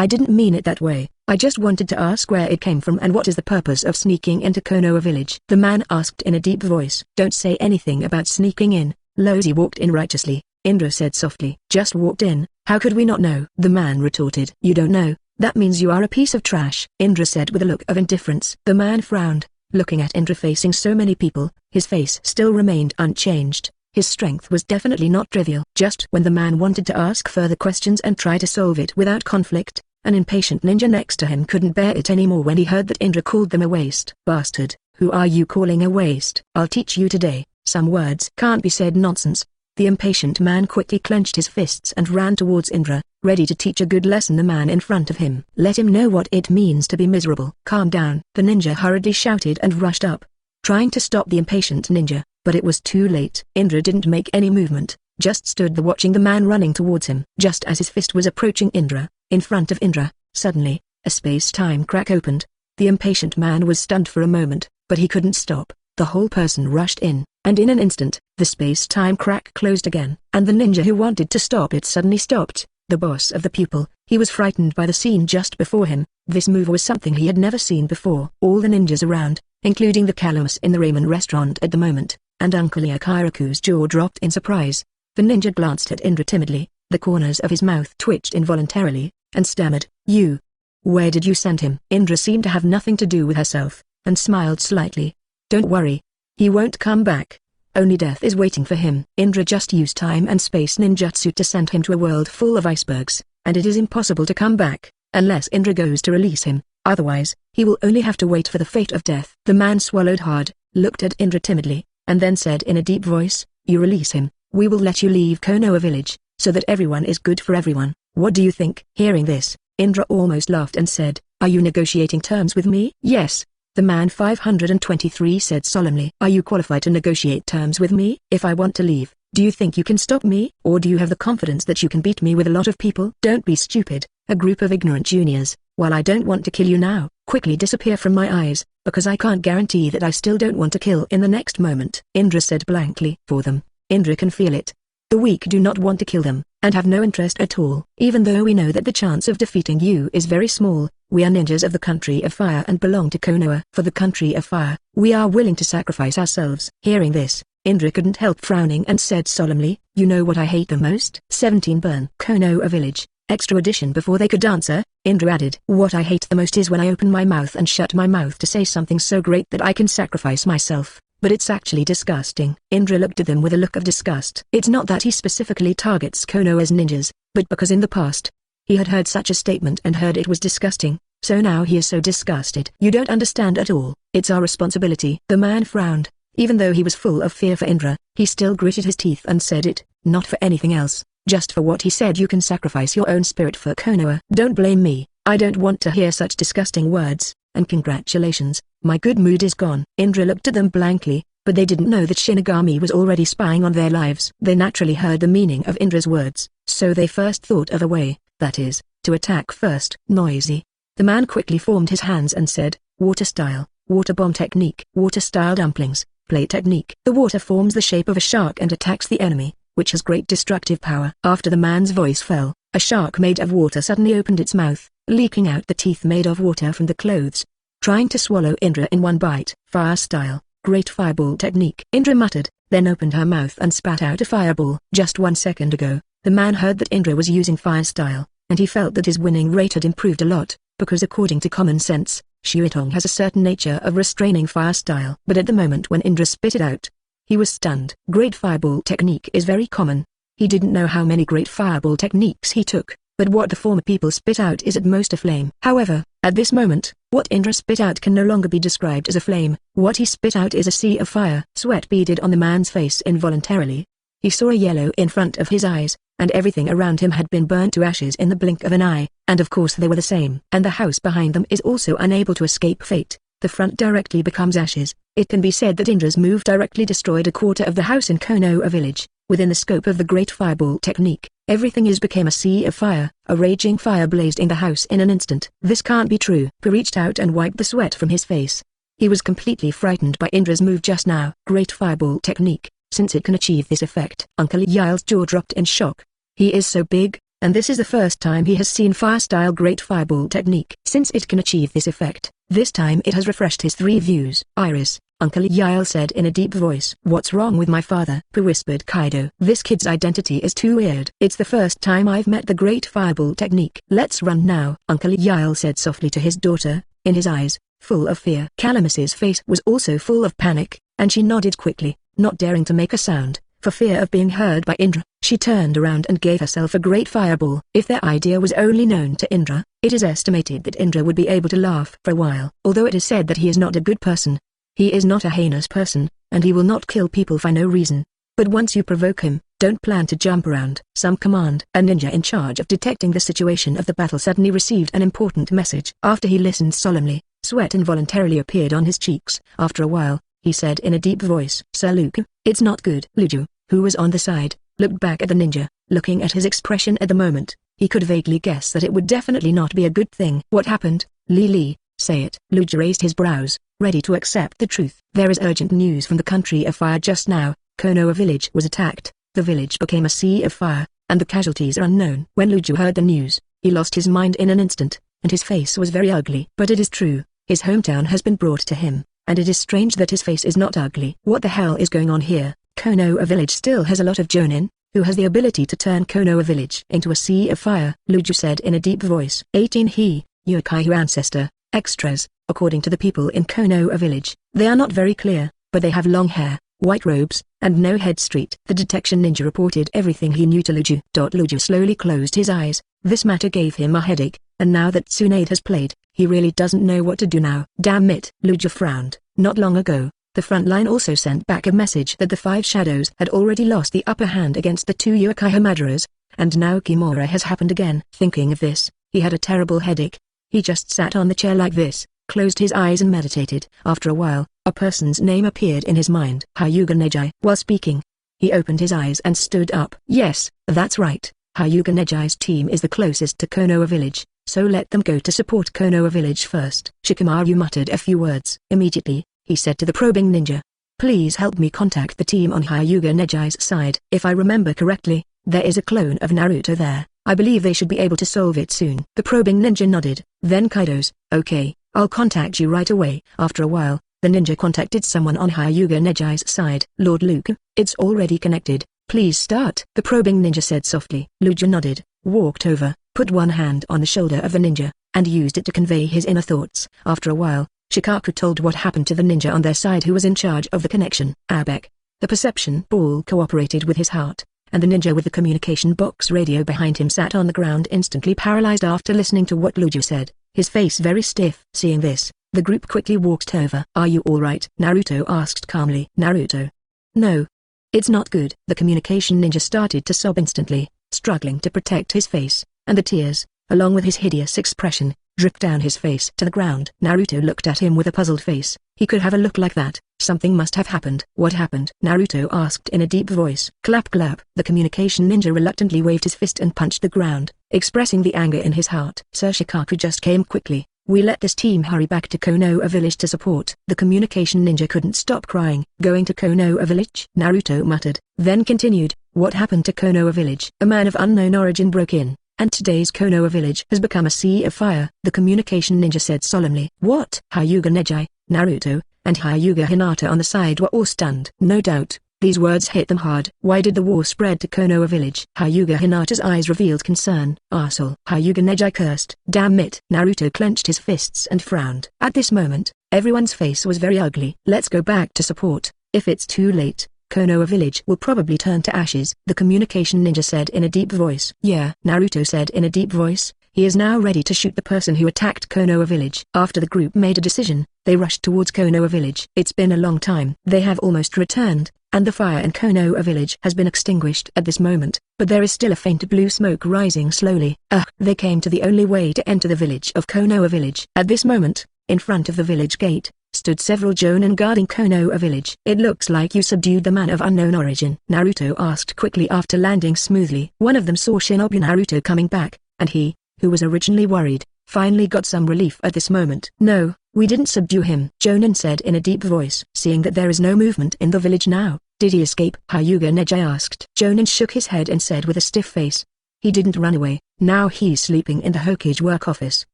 didn't mean it that way. I just wanted to ask where it came from and what is the purpose of sneaking into Konoha village. The man asked in a deep voice. Don't say anything about sneaking in. Lozi walked in righteously, Indra said softly. Just walked in, how could we not know? The man retorted. You don't know, that means you are a piece of trash, Indra said with a look of indifference. The man frowned, looking at Indra facing so many people. His face still remained unchanged. His strength was definitely not trivial. Just when the man wanted to ask further questions and try to solve it without conflict, an impatient ninja next to him couldn't bear it anymore when he heard that Indra called them a waste. Bastard, who are you calling a waste? I'll teach you today. Some words can't be said. Nonsense. The impatient man quickly clenched his fists and ran towards Indra, ready to teach a good lesson the man in front of him. Let him know what it means to be miserable. Calm down. The ninja hurriedly shouted and rushed up, trying to stop the impatient ninja, but it was too late. Indra didn't make any movement, just stood there watching the man running towards him. Just as his fist was approaching Indra, in front of Indra, suddenly, a space-time crack opened. The impatient man was stunned for a moment, but he couldn't stop. The whole person rushed in, and in an instant, the space-time crack closed again. And the ninja who wanted to stop it suddenly stopped. The boss of the pupil, he was frightened by the scene just before him. This move was something he had never seen before. All the ninjas around, including the Calamus in the ramen restaurant at the moment, and Uncle Kiraku's jaw dropped in surprise. The ninja glanced at Indra timidly, the corners of his mouth twitched involuntarily, and stammered, You. Where did you send him? Indra seemed to have nothing to do with herself, and smiled slightly. Don't worry. He won't come back. Only death is waiting for him. Indra just used time and space ninjutsu to send him to a world full of icebergs, and it is impossible to come back, unless Indra goes to release him. Otherwise, he will only have to wait for the fate of death. The man swallowed hard, looked at Indra timidly, and then said in a deep voice, You release him, we will let you leave Konoha village, so that everyone is good for everyone. What do you think? Hearing this, Indra almost laughed and said, Are you negotiating terms with me? Yes. The man 523 said solemnly. Are you qualified to negotiate terms with me? If I want to leave, do you think you can stop me? Or do you have the confidence that you can beat me with a lot of people? Don't be stupid, a group of ignorant juniors. While I don't want to kill you now, quickly disappear from my eyes, because I can't guarantee that I still don't want to kill in the next moment. Indra said blankly. For them, Indra can feel it. The weak do not want to kill them, and have no interest at all. Even though we know that the chance of defeating you is very small, we are ninjas of the country of fire and belong to Konoha. For the country of fire, we are willing to sacrifice ourselves. Hearing this, Indra couldn't help frowning and said solemnly, You know what I hate the most? 17 Burn Konoha village. Extra edition. Before they could answer, Indra added, What I hate the most is when I open my mouth and shut my mouth to say something so great that I can sacrifice myself. But it's actually disgusting. Indra looked at them with a look of disgust. It's not that he specifically targets Konoha's ninjas, but because in the past, he had heard such a statement and heard it was disgusting, so now he is so disgusted. You don't understand at all. It's our responsibility. The man frowned. Even though he was full of fear for Indra, he still gritted his teeth and said it, not for anything else, just for what he said. You can sacrifice your own spirit for Konoha. Don't blame me. I don't want to hear such disgusting words, and congratulations, my good mood is gone. Indra looked at them blankly, but they didn't know that Shinigami was already spying on their lives. They naturally heard the meaning of Indra's words, so they first thought of a way, that is, to attack first. Noisy. The man quickly formed his hands and said, Water style. Water bomb technique. Water style dumplings. Play technique. The water forms the shape of a shark and attacks the enemy, which has great destructive power. After the man's voice fell, a shark made of water suddenly opened its mouth, leaking out the teeth made of water from the clothes, trying to swallow Indra in one bite. Fire style. Great fireball technique. Indra muttered, then opened her mouth and spat out a fireball. Just 1 second ago, the man heard that Indra was using fire style, and he felt that his winning rate had improved a lot, because according to common sense, Shuitong has a certain nature of restraining fire style. But at the moment when Indra spit it out, he was stunned. Great fireball technique is very common. He didn't know how many great fireball techniques he took, but what the former people spit out is at most a flame. However, at this moment, what Indra spit out can no longer be described as a flame. What he spit out is a sea of fire. Sweat beaded on the man's face involuntarily. He saw a yellow in front of his eyes, and everything around him had been burnt to ashes in the blink of an eye, and of course they were the same. And the house behind them is also unable to escape fate. The front directly becomes ashes. It can be said that Indra's move directly destroyed a quarter of the house in Konoha village. Within the scope of the great fireball technique, everything became a sea of fire. A raging fire blazed in the house in an instant. This can't be true. He reached out and wiped the sweat from his face. He was completely frightened by Indra's move just now. Great fireball technique. Since it can achieve this effect, Uncle Yile's jaw dropped in shock. He is so big, and this is the first time he has seen fire-style great fireball technique. Since it can achieve this effect, this time it has refreshed his 3 views. Iris, Uncle Yile said in a deep voice. What's wrong with my father? Whispered Kaido. This kid's identity is too weird. It's the first time I've met the great fireball technique. Let's run now. Uncle Yile said softly to his daughter, in his eyes, full of fear. Calamis's face was also full of panic, and she nodded quickly, not daring to make a sound, for fear of being heard by Indra. She turned around and gave herself a great fireball. If their idea was only known to Indra, it is estimated that Indra would be able to laugh for a while. Although it is said that he is not a good person, he is not a heinous person, and he will not kill people for no reason. But once you provoke him, don't plan to jump around. Some command. A ninja in charge of detecting the situation of the battle suddenly received an important message. After he listened solemnly, sweat involuntarily appeared on his cheeks. After a while, he said in a deep voice, Sir Luke, it's not good. Luju, who was on the side, looked back at the ninja. Looking at his expression at the moment, he could vaguely guess that it would definitely not be a good thing. What happened? Li, say it. Luju raised his brows, ready to accept the truth. There is urgent news from the country of fire just now. Konoha village was attacked, the village became a sea of fire, and the casualties are unknown. When Luju heard the news, he lost his mind in an instant, and his face was very ugly. But it is true, his hometown has been brought to him, and it is strange that his face is not ugly. What the hell is going on here? Konoha village still has a lot of jonin, who has the ability to turn Konoha village into a sea of fire. Luju said in a deep voice. 18 He, Yokai ancestor, extras, according to the people in Konoha village, they are not very clear, but they have long hair, white robes, and no head street. The detection ninja reported everything he knew to Luju. Luju slowly closed his eyes. This matter gave him a headache, and now that Tsunade has played, he really doesn't know what to do now. Damn it. Luju frowned. Not long ago, the front line also sent back a message that the 5 shadows had already lost the upper hand against the 2 yokai Hamaduras, and now Kimura has happened again. Thinking of this, he had a terrible headache. He just sat on the chair like this, closed his eyes and meditated. After a while, a person's name appeared in his mind. Hyuga Neji. While speaking, he opened his eyes and stood up. Yes, that's right. Hyuga Neji's team is the closest to Konoha village, so let them go to support Konoha village first. Shikamaru muttered a few words. Immediately, he said to the probing ninja, please help me contact the team on Hyuga Neji's side. If I remember correctly, there is a clone of Naruto there. I believe they should be able to solve it soon. The probing ninja nodded. Then Kaido's, okay, I'll contact you right away. After a while, the ninja contacted someone on Hyuga Neji's side. Lord Luke, it's already connected. Please start. The probing ninja said softly. Luju nodded, walked over, put one hand on the shoulder of the ninja, and used it to convey his inner thoughts. After a while, Shikaku told what happened to the ninja on their side who was in charge of the connection. Abek. The perception ball cooperated with his heart, and the ninja with the communication box radio behind him sat on the ground instantly paralyzed after listening to what Luju said, his face very stiff. Seeing this, the group quickly walked over. Are you alright? Naruto asked calmly. Naruto. No. It's not good. The communication ninja started to sob instantly, struggling to protect his face, and the tears, along with his hideous expression, dripped down his face to the ground. Naruto looked at him with a puzzled face. He could have a look like that. Something must have happened. What happened? Naruto asked in a deep voice. Clap clap. The communication ninja reluctantly waved his fist and punched the ground, expressing the anger in his heart. Sir Shikaku just came quickly, We let this team hurry back to Konoha village to support. The communication ninja couldn't stop crying. Going to Konoha village? Naruto muttered, then continued, what happened to Konoha village? A man of unknown origin broke in, and today's Konoha village has become a sea of fire. The communication ninja said solemnly. What? Hyuga Neji, Naruto, and Hyuga Hinata on the side were all stunned. No doubt, these words hit them hard. Why did the war spread to Konoha village? Hyuga Hinata's eyes revealed concern. Arsehole. Hyuga Neji cursed. Damn it. Naruto clenched his fists and frowned. At this moment, everyone's face was very ugly. Let's go back to support. If it's too late, Konoha village will probably turn to ashes, the communication ninja said in a deep voice. Yeah, Naruto said in a deep voice. He is now ready to shoot the person who attacked Konoha village. After the group made a decision, they rushed towards Konoha village. It's been a long time. They have almost returned, and the fire in Konoha village has been extinguished at this moment, but there is still a faint blue smoke rising slowly. They came to the only way to enter the village of Konoha village. At this moment, in front of the village gate, stood several jonin guarding Konoha village. It looks like you subdued the man of unknown origin, Naruto asked quickly after landing smoothly. One of them saw Shinobu Naruto coming back, and he, who was originally worried, finally got some relief at this moment. No, we didn't subdue him, Jonin said in a deep voice. Seeing that there is no movement in the village now, did he escape? Hyuga Neji asked. Jonin shook his head and said with a stiff face. He didn't run away, now he's sleeping in the Hokage work office.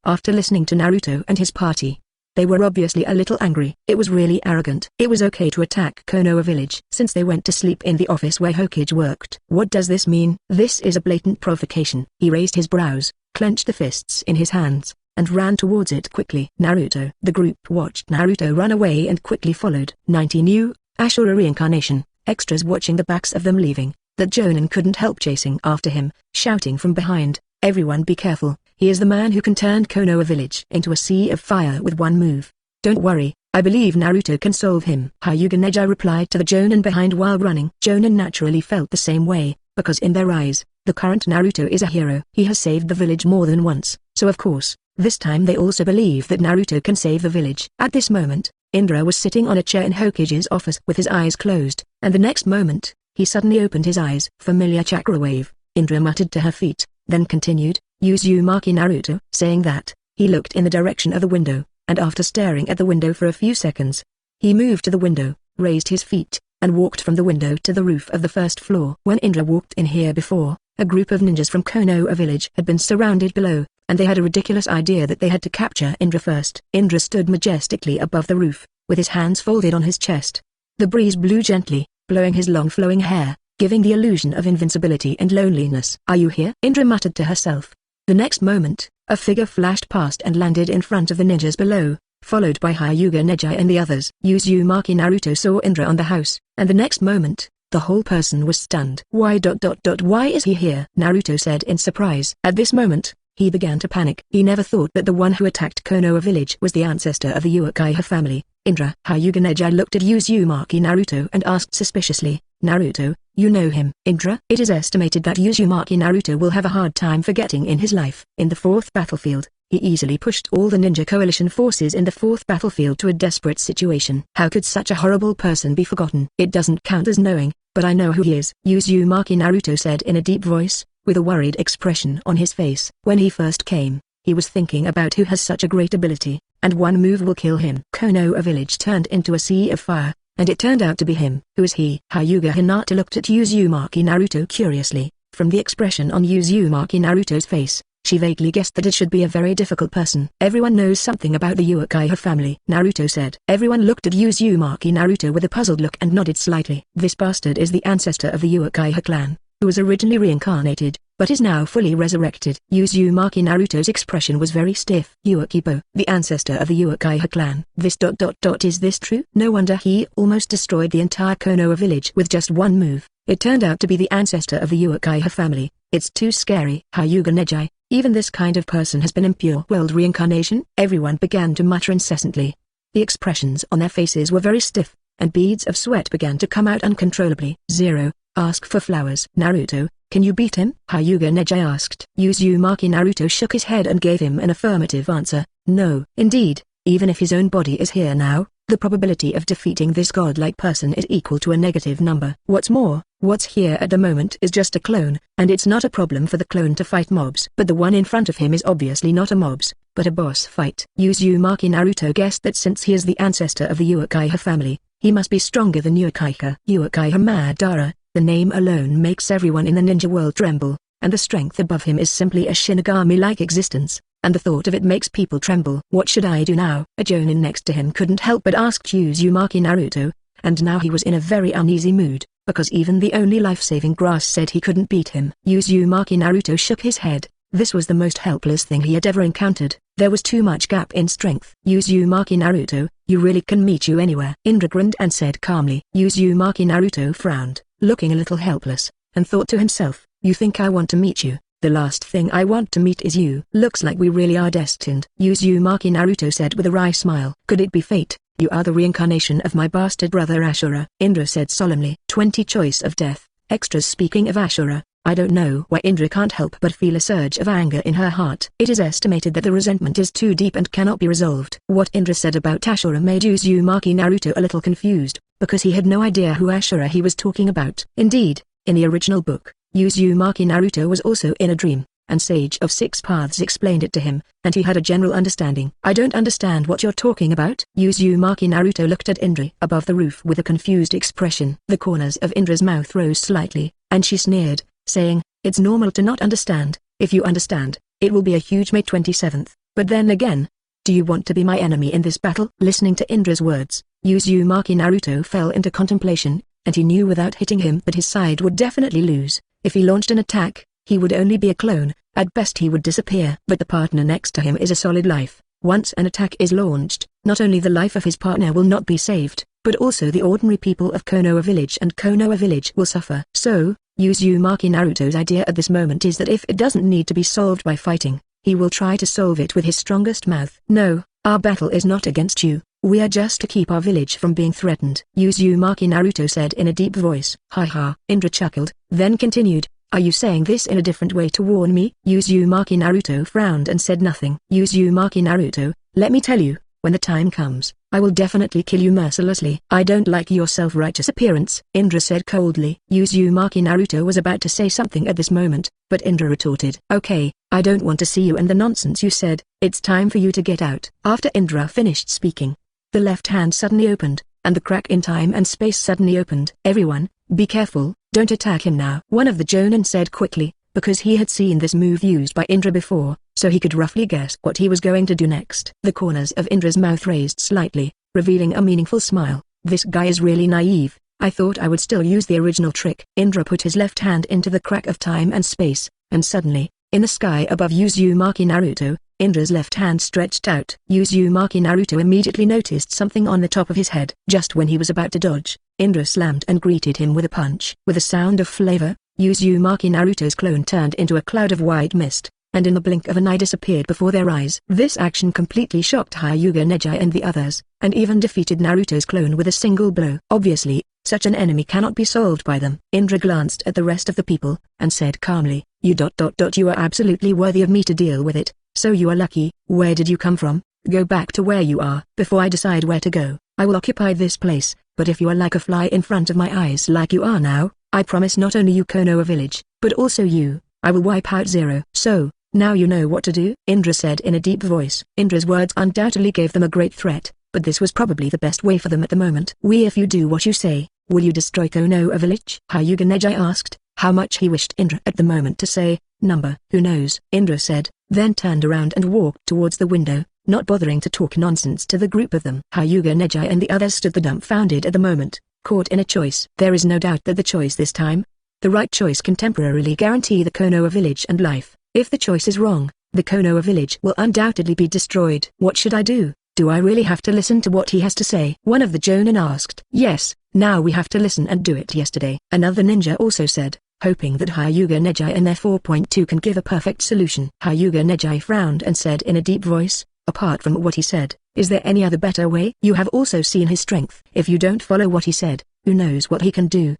After listening to Naruto and his party, they were obviously a little angry. It was really arrogant. It was okay to attack Konoha village since they went to sleep in the office where Hokage worked. What does this mean? This is a blatant provocation. He raised his brows, clenched the fists in his hands, and ran towards it quickly. Naruto. The group watched Naruto run away and quickly followed. 90 new, Ashura reincarnation, extras watching the backs of them leaving, that Jonin couldn't help chasing after him, shouting from behind, everyone be careful, he is the man who can turn Konoha village into a sea of fire with one move. Don't worry, I believe Naruto can solve him. Hyuga Neji replied to the Jonin behind while running. Jonin naturally felt the same way, because in their eyes, the current Naruto is a hero. He has saved the village more than once, so of course, this time they also believe that Naruto can save the village. At this moment, Indra was sitting on a chair in Hokage's office with his eyes closed, and the next moment, he suddenly opened his eyes. Familiar chakra wave, Indra muttered to her feet, then continued, use Uzumaki Naruto. Saying that, he looked in the direction of the window, and after staring at the window for a few seconds, he moved to the window, raised his feet, and walked from the window to the roof of the first floor. When Indra walked in here before, a group of ninjas from Konoha village had been surrounded below, and they had a ridiculous idea that they had to capture Indra first. Indra stood majestically above the roof, with his hands folded on his chest. The breeze blew gently, blowing his long flowing hair, giving the illusion of invincibility and loneliness. Are you here? Indra muttered to herself. The next moment, a figure flashed past and landed in front of the ninjas below, followed by Hyuga Neji and the others. Uzumaki Naruto saw Indra on the house, and the next moment, the whole person was stunned. Why is he here? Naruto said in surprise. At this moment, he began to panic. He never thought that the one who attacked Konoha village was the ancestor of the Uchiha family, Indra. Hyuga Neji looked at Uzumaki Naruto and asked suspiciously, Naruto, you know him? Indra. It is estimated that Uzumaki Naruto will have a hard time forgetting in his life. In the fourth battlefield, he easily pushed all the ninja coalition forces in the fourth battlefield to a desperate situation. How could such a horrible person be forgotten? It doesn't count as knowing, but I know who he is, Uzumaki Naruto said in a deep voice, with a worried expression on his face. When he first came, he was thinking about who has such a great ability, and one move will kill him. Konoha village turned into a sea of fire, and it turned out to be him. Who is he? Hyuga Hinata looked at Uzumaki Naruto curiously. From the expression on Uzumaki Naruto's face, she vaguely guessed that it should be a very difficult person. Everyone knows something about the Uchiha family, Naruto said. Everyone looked at Uzumaki Naruto with a puzzled look and nodded slightly. This bastard is the ancestor of the Uchiha clan, who was originally reincarnated, but is now fully resurrected. Uzumaki Naruto's expression was very stiff. Uchibo, the ancestor of the Uchiha clan. Is this true? No wonder he almost destroyed the entire Konoha village with just one move. It turned out to be the ancestor of the Uchiha family. It's too scary. Hyuga Neji, even this kind of person has been in pure world reincarnation? Everyone began to mutter incessantly. The expressions on their faces were very stiff, and beads of sweat began to come out uncontrollably. Zero, ask for flowers. Naruto, can you beat him? Hyuga Neji asked. Uzumaki Naruto shook his head and gave him an affirmative answer. No. Indeed, even if his own body is here now, the probability of defeating this godlike person is equal to a negative number. What's more, what's here at the moment is just a clone, and it's not a problem for the clone to fight mobs. But the one in front of him is obviously not a mobs, but a boss fight. Uzumaki Naruto guessed that since he is the ancestor of the Uchiha family, he must be stronger than Uchiha. Uchiha Madara, the name alone makes everyone in the ninja world tremble, and the strength above him is simply a Shinigami-like existence, and the thought of it makes people tremble. What should I do now? A jonin next to him couldn't help but ask Uzumaki Naruto, and now he was in a very uneasy mood, because even the only life-saving grass said he couldn't beat him. Uzumaki Naruto shook his head. This was the most helpless thing he had ever encountered. There was too much gap in strength. Uzumaki Naruto, you really can meet you anywhere. Indra grinned and said calmly. Uzumaki Naruto frowned, looking a little helpless, and thought to himself, you think I want to meet you? The last thing I want to meet is you. Looks like we really are destined. Uzumaki Naruto said with a wry smile. Could it be fate? You are the reincarnation of my bastard brother Ashura. Indra said solemnly. 20 choice of death. Extras. Speaking of Ashura, I don't know why Indra can't help but feel a surge of anger in her heart. It is estimated that the resentment is too deep and cannot be resolved. What Indra said about Ashura made Uzumaki Naruto a little confused, because he had no idea who Ashura he was talking about. Indeed, in the original book, Uzumaki Naruto was also in a dream, and Sage of Six Paths explained it to him, and he had a general understanding. I don't understand what you're talking about. Uzumaki Naruto looked at Indra above the roof with a confused expression. The corners of Indra's mouth rose slightly, and she sneered, saying, it's normal to not understand. If you understand, it will be a huge May 27th, but then again, do you want to be my enemy in this battle? Listening to Indra's words, Uzumaki Naruto fell into contemplation, and he knew without hitting him that his side would definitely lose. If he launched an attack, he would only be a clone, at best he would disappear. But the partner next to him is a solid life. Once an attack is launched, not only the life of his partner will not be saved, but also the ordinary people of Konoha Village and Konoha Village will suffer. So, Uzumaki Naruto's idea at this moment is that if it doesn't need to be solved by fighting, he will try to solve it with his strongest mouth. No, our battle is not against you, we are just to keep our village from being threatened. Uzumaki Naruto said in a deep voice. Ha ha. Indra chuckled, then continued, are you saying this in a different way to warn me? Uzumaki Naruto frowned and said nothing. Uzumaki Naruto, let me tell you, when the time comes, I will definitely kill you mercilessly. I don't like your self-righteous appearance, Indra said coldly. Uzumaki Naruto was about to say something at this moment, but Indra retorted. Okay, I don't want to see you and the nonsense you said, it's time for you to get out. After Indra finished speaking, the left hand suddenly opened, and the crack in time and space suddenly opened. Everyone, be careful, don't attack him now. One of the jonin said quickly, because he had seen this move used by Indra before, so he could roughly guess what he was going to do next. The corners of Indra's mouth raised slightly, revealing a meaningful smile. This guy is really naive. I thought I would still use the original trick. Indra put his left hand into the crack of time and space, and suddenly, in the sky above Uzumaki Naruto, Indra's left hand stretched out. Uzumaki Naruto immediately noticed something on the top of his head. Just when he was about to dodge, Indra slammed and greeted him with a punch. With a sound of flavor, Uzumaki Naruto's clone turned into a cloud of white mist, and in the blink of an eye disappeared before their eyes. This action completely shocked Hyuga Neji and the others, and even defeated Naruto's clone with a single blow. Obviously, such an enemy cannot be solved by them. Indra glanced at the rest of the people, and said calmly, you are absolutely worthy of me to deal with it, so you are lucky. Where did you come from? Go back to where you are. Before I decide where to go, I will occupy this place, but if you are like a fly in front of my eyes like you are now, I promise not only you Konoha Village, but also you, I will wipe out Zero. So, now you know what to do? Indra said in a deep voice. Indra's words undoubtedly gave them a great threat, but this was probably the best way for them at the moment. If you do what you say, will you destroy Konoha Village? Hyuga Neji asked, how much he wished Indra at the moment to say, number. Who knows? Indra said, then turned around and walked towards the window, not bothering to talk nonsense to the group of them. Hyuga Neji and the others stood the dumbfounded at the moment, caught in a choice. There is no doubt that the choice this time, the right choice can temporarily guarantee the Konoha Village and life. If the choice is wrong, the Konoha Village will undoubtedly be destroyed. What should I do? Do I really have to listen to what he has to say? One of the jonin asked. Yes, now we have to listen and do it yesterday. Another ninja also said, hoping that Hyuga Neji and their 4.2 can give a perfect solution. Hyuga Neji frowned and said in a deep voice, apart from what he said, is there any other better way? You have also seen his strength. If you don't follow what he said, who knows what he can do?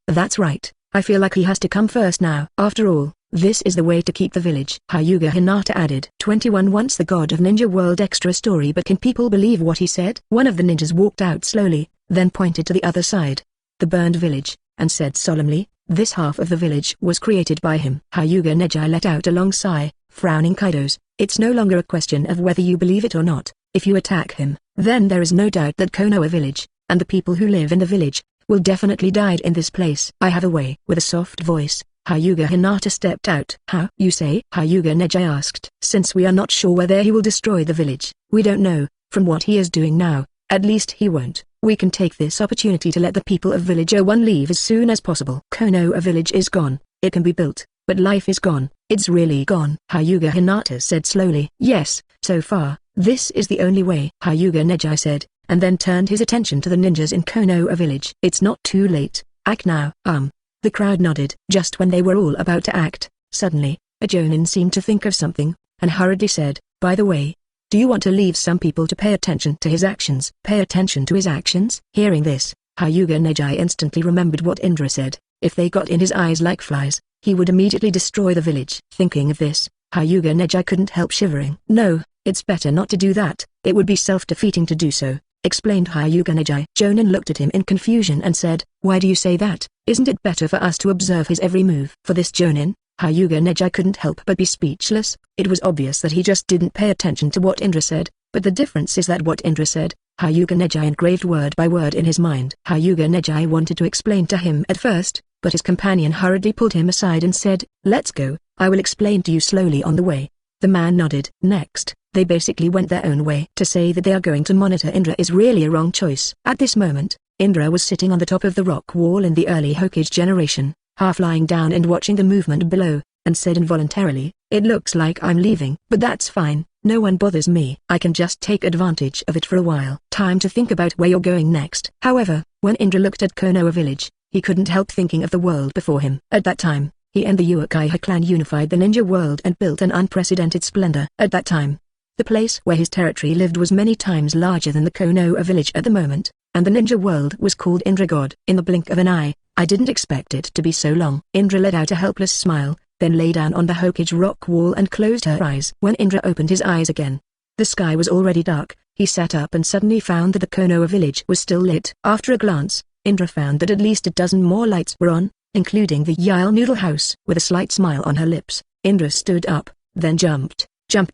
That's right, I feel like he has to come first now. After all, this is the way to keep the village. Hyuga Hinata added. 21 Once the god of Ninja World extra story. But can people believe what he said? One of the ninjas walked out slowly, then pointed to the other side, the burned village, and said solemnly, this half of the village was created by him. Hyuga Neji let out a long sigh, frowning. Kaido's, It's no longer a question of whether you believe it or not. If you attack him, then there is no doubt that Konoha village, and the people who live in the village, will definitely die in this place. I have a way. With a soft voice, Hyuga Hinata stepped out. How you say? Hyuga Neji asked. Since we are not sure whether he will destroy the village, we don't know, from what he is doing now, at least he won't. We can take this opportunity to let the people of Village 01 leave as soon as possible. Konoha village is gone. It can be built, but life is gone. It's really gone. Hyuga Hinata said slowly. Yes, so far, this is the only way. Hyuga Neji said, and then turned his attention to the ninjas in Konoha village. It's not too late. Act now. The crowd nodded. Just when they were all about to act, suddenly, a Jonin seemed to think of something, and hurriedly said, by the way, do you want to leave some people to pay attention to his actions? Pay attention to his actions? Hearing this, Hyuga Neji instantly remembered what Indra said. If they got in his eyes like flies, he would immediately destroy the village. Thinking of this, Hyuga Neji couldn't help shivering. No, it's better not to do that. It would be self-defeating to do so, explained Hyuga Neji. Jonin looked at him in confusion and said, why do you say that? Isn't it better for us to observe his every move? For this Jonin, Hyuga Neji couldn't help but be speechless. It was obvious that he just didn't pay attention to what Indra said, but the difference is that what Indra said, Hyuga Neji engraved word by word in his mind. Hyuga Neji wanted to explain to him at first, but his companion hurriedly pulled him aside and said, let's go, I will explain to you slowly on the way. The man nodded. Next, they basically went their own way. To say that they are going to monitor Indra is really a wrong choice. At this moment, Indra was sitting on the top of the rock wall in the early Hokage generation, half lying down and watching the movement below, and said involuntarily, it looks like I'm leaving. But that's fine, no one bothers me. I can just take advantage of it for a while. Time to think about where you're going next. However, when Indra looked at Konoha village, he couldn't help thinking of the world before him. At that time, he and the Uchiha clan unified the ninja world and built an unprecedented splendor. At that time, the place where his territory lived was many times larger than the Konoha village at the moment, and the ninja world was called Indra God. In the blink of an eye, I didn't expect it to be so long. Indra let out a helpless smile, then lay down on the Hokage rock wall and closed her eyes. When Indra opened his eyes again, the sky was already dark. He sat up and suddenly found that the Konoha village was still lit. After a glance, Indra found that at least a dozen more lights were on, including the Yile Noodle House. With a slight smile on her lips, Indra stood up, then jumped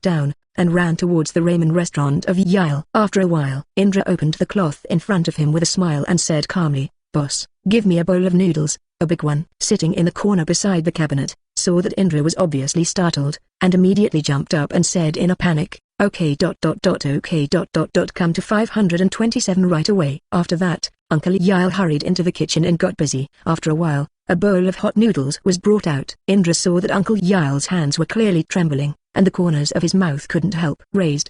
down, and ran towards the ramen restaurant of Yile. After a while, Indra opened the cloth in front of him with a smile and said calmly, boss, give me a bowl of noodles, a big one. Sitting in the corner beside the cabinet, saw that Indra was obviously startled, and immediately jumped up and said in a panic, okay. Come to 527 right away. After that, Uncle Yile hurried into the kitchen and got busy. After a while, a bowl of hot noodles was brought out. Indra saw that Uncle Yile's hands were clearly trembling, and the corners of his mouth couldn't help raised.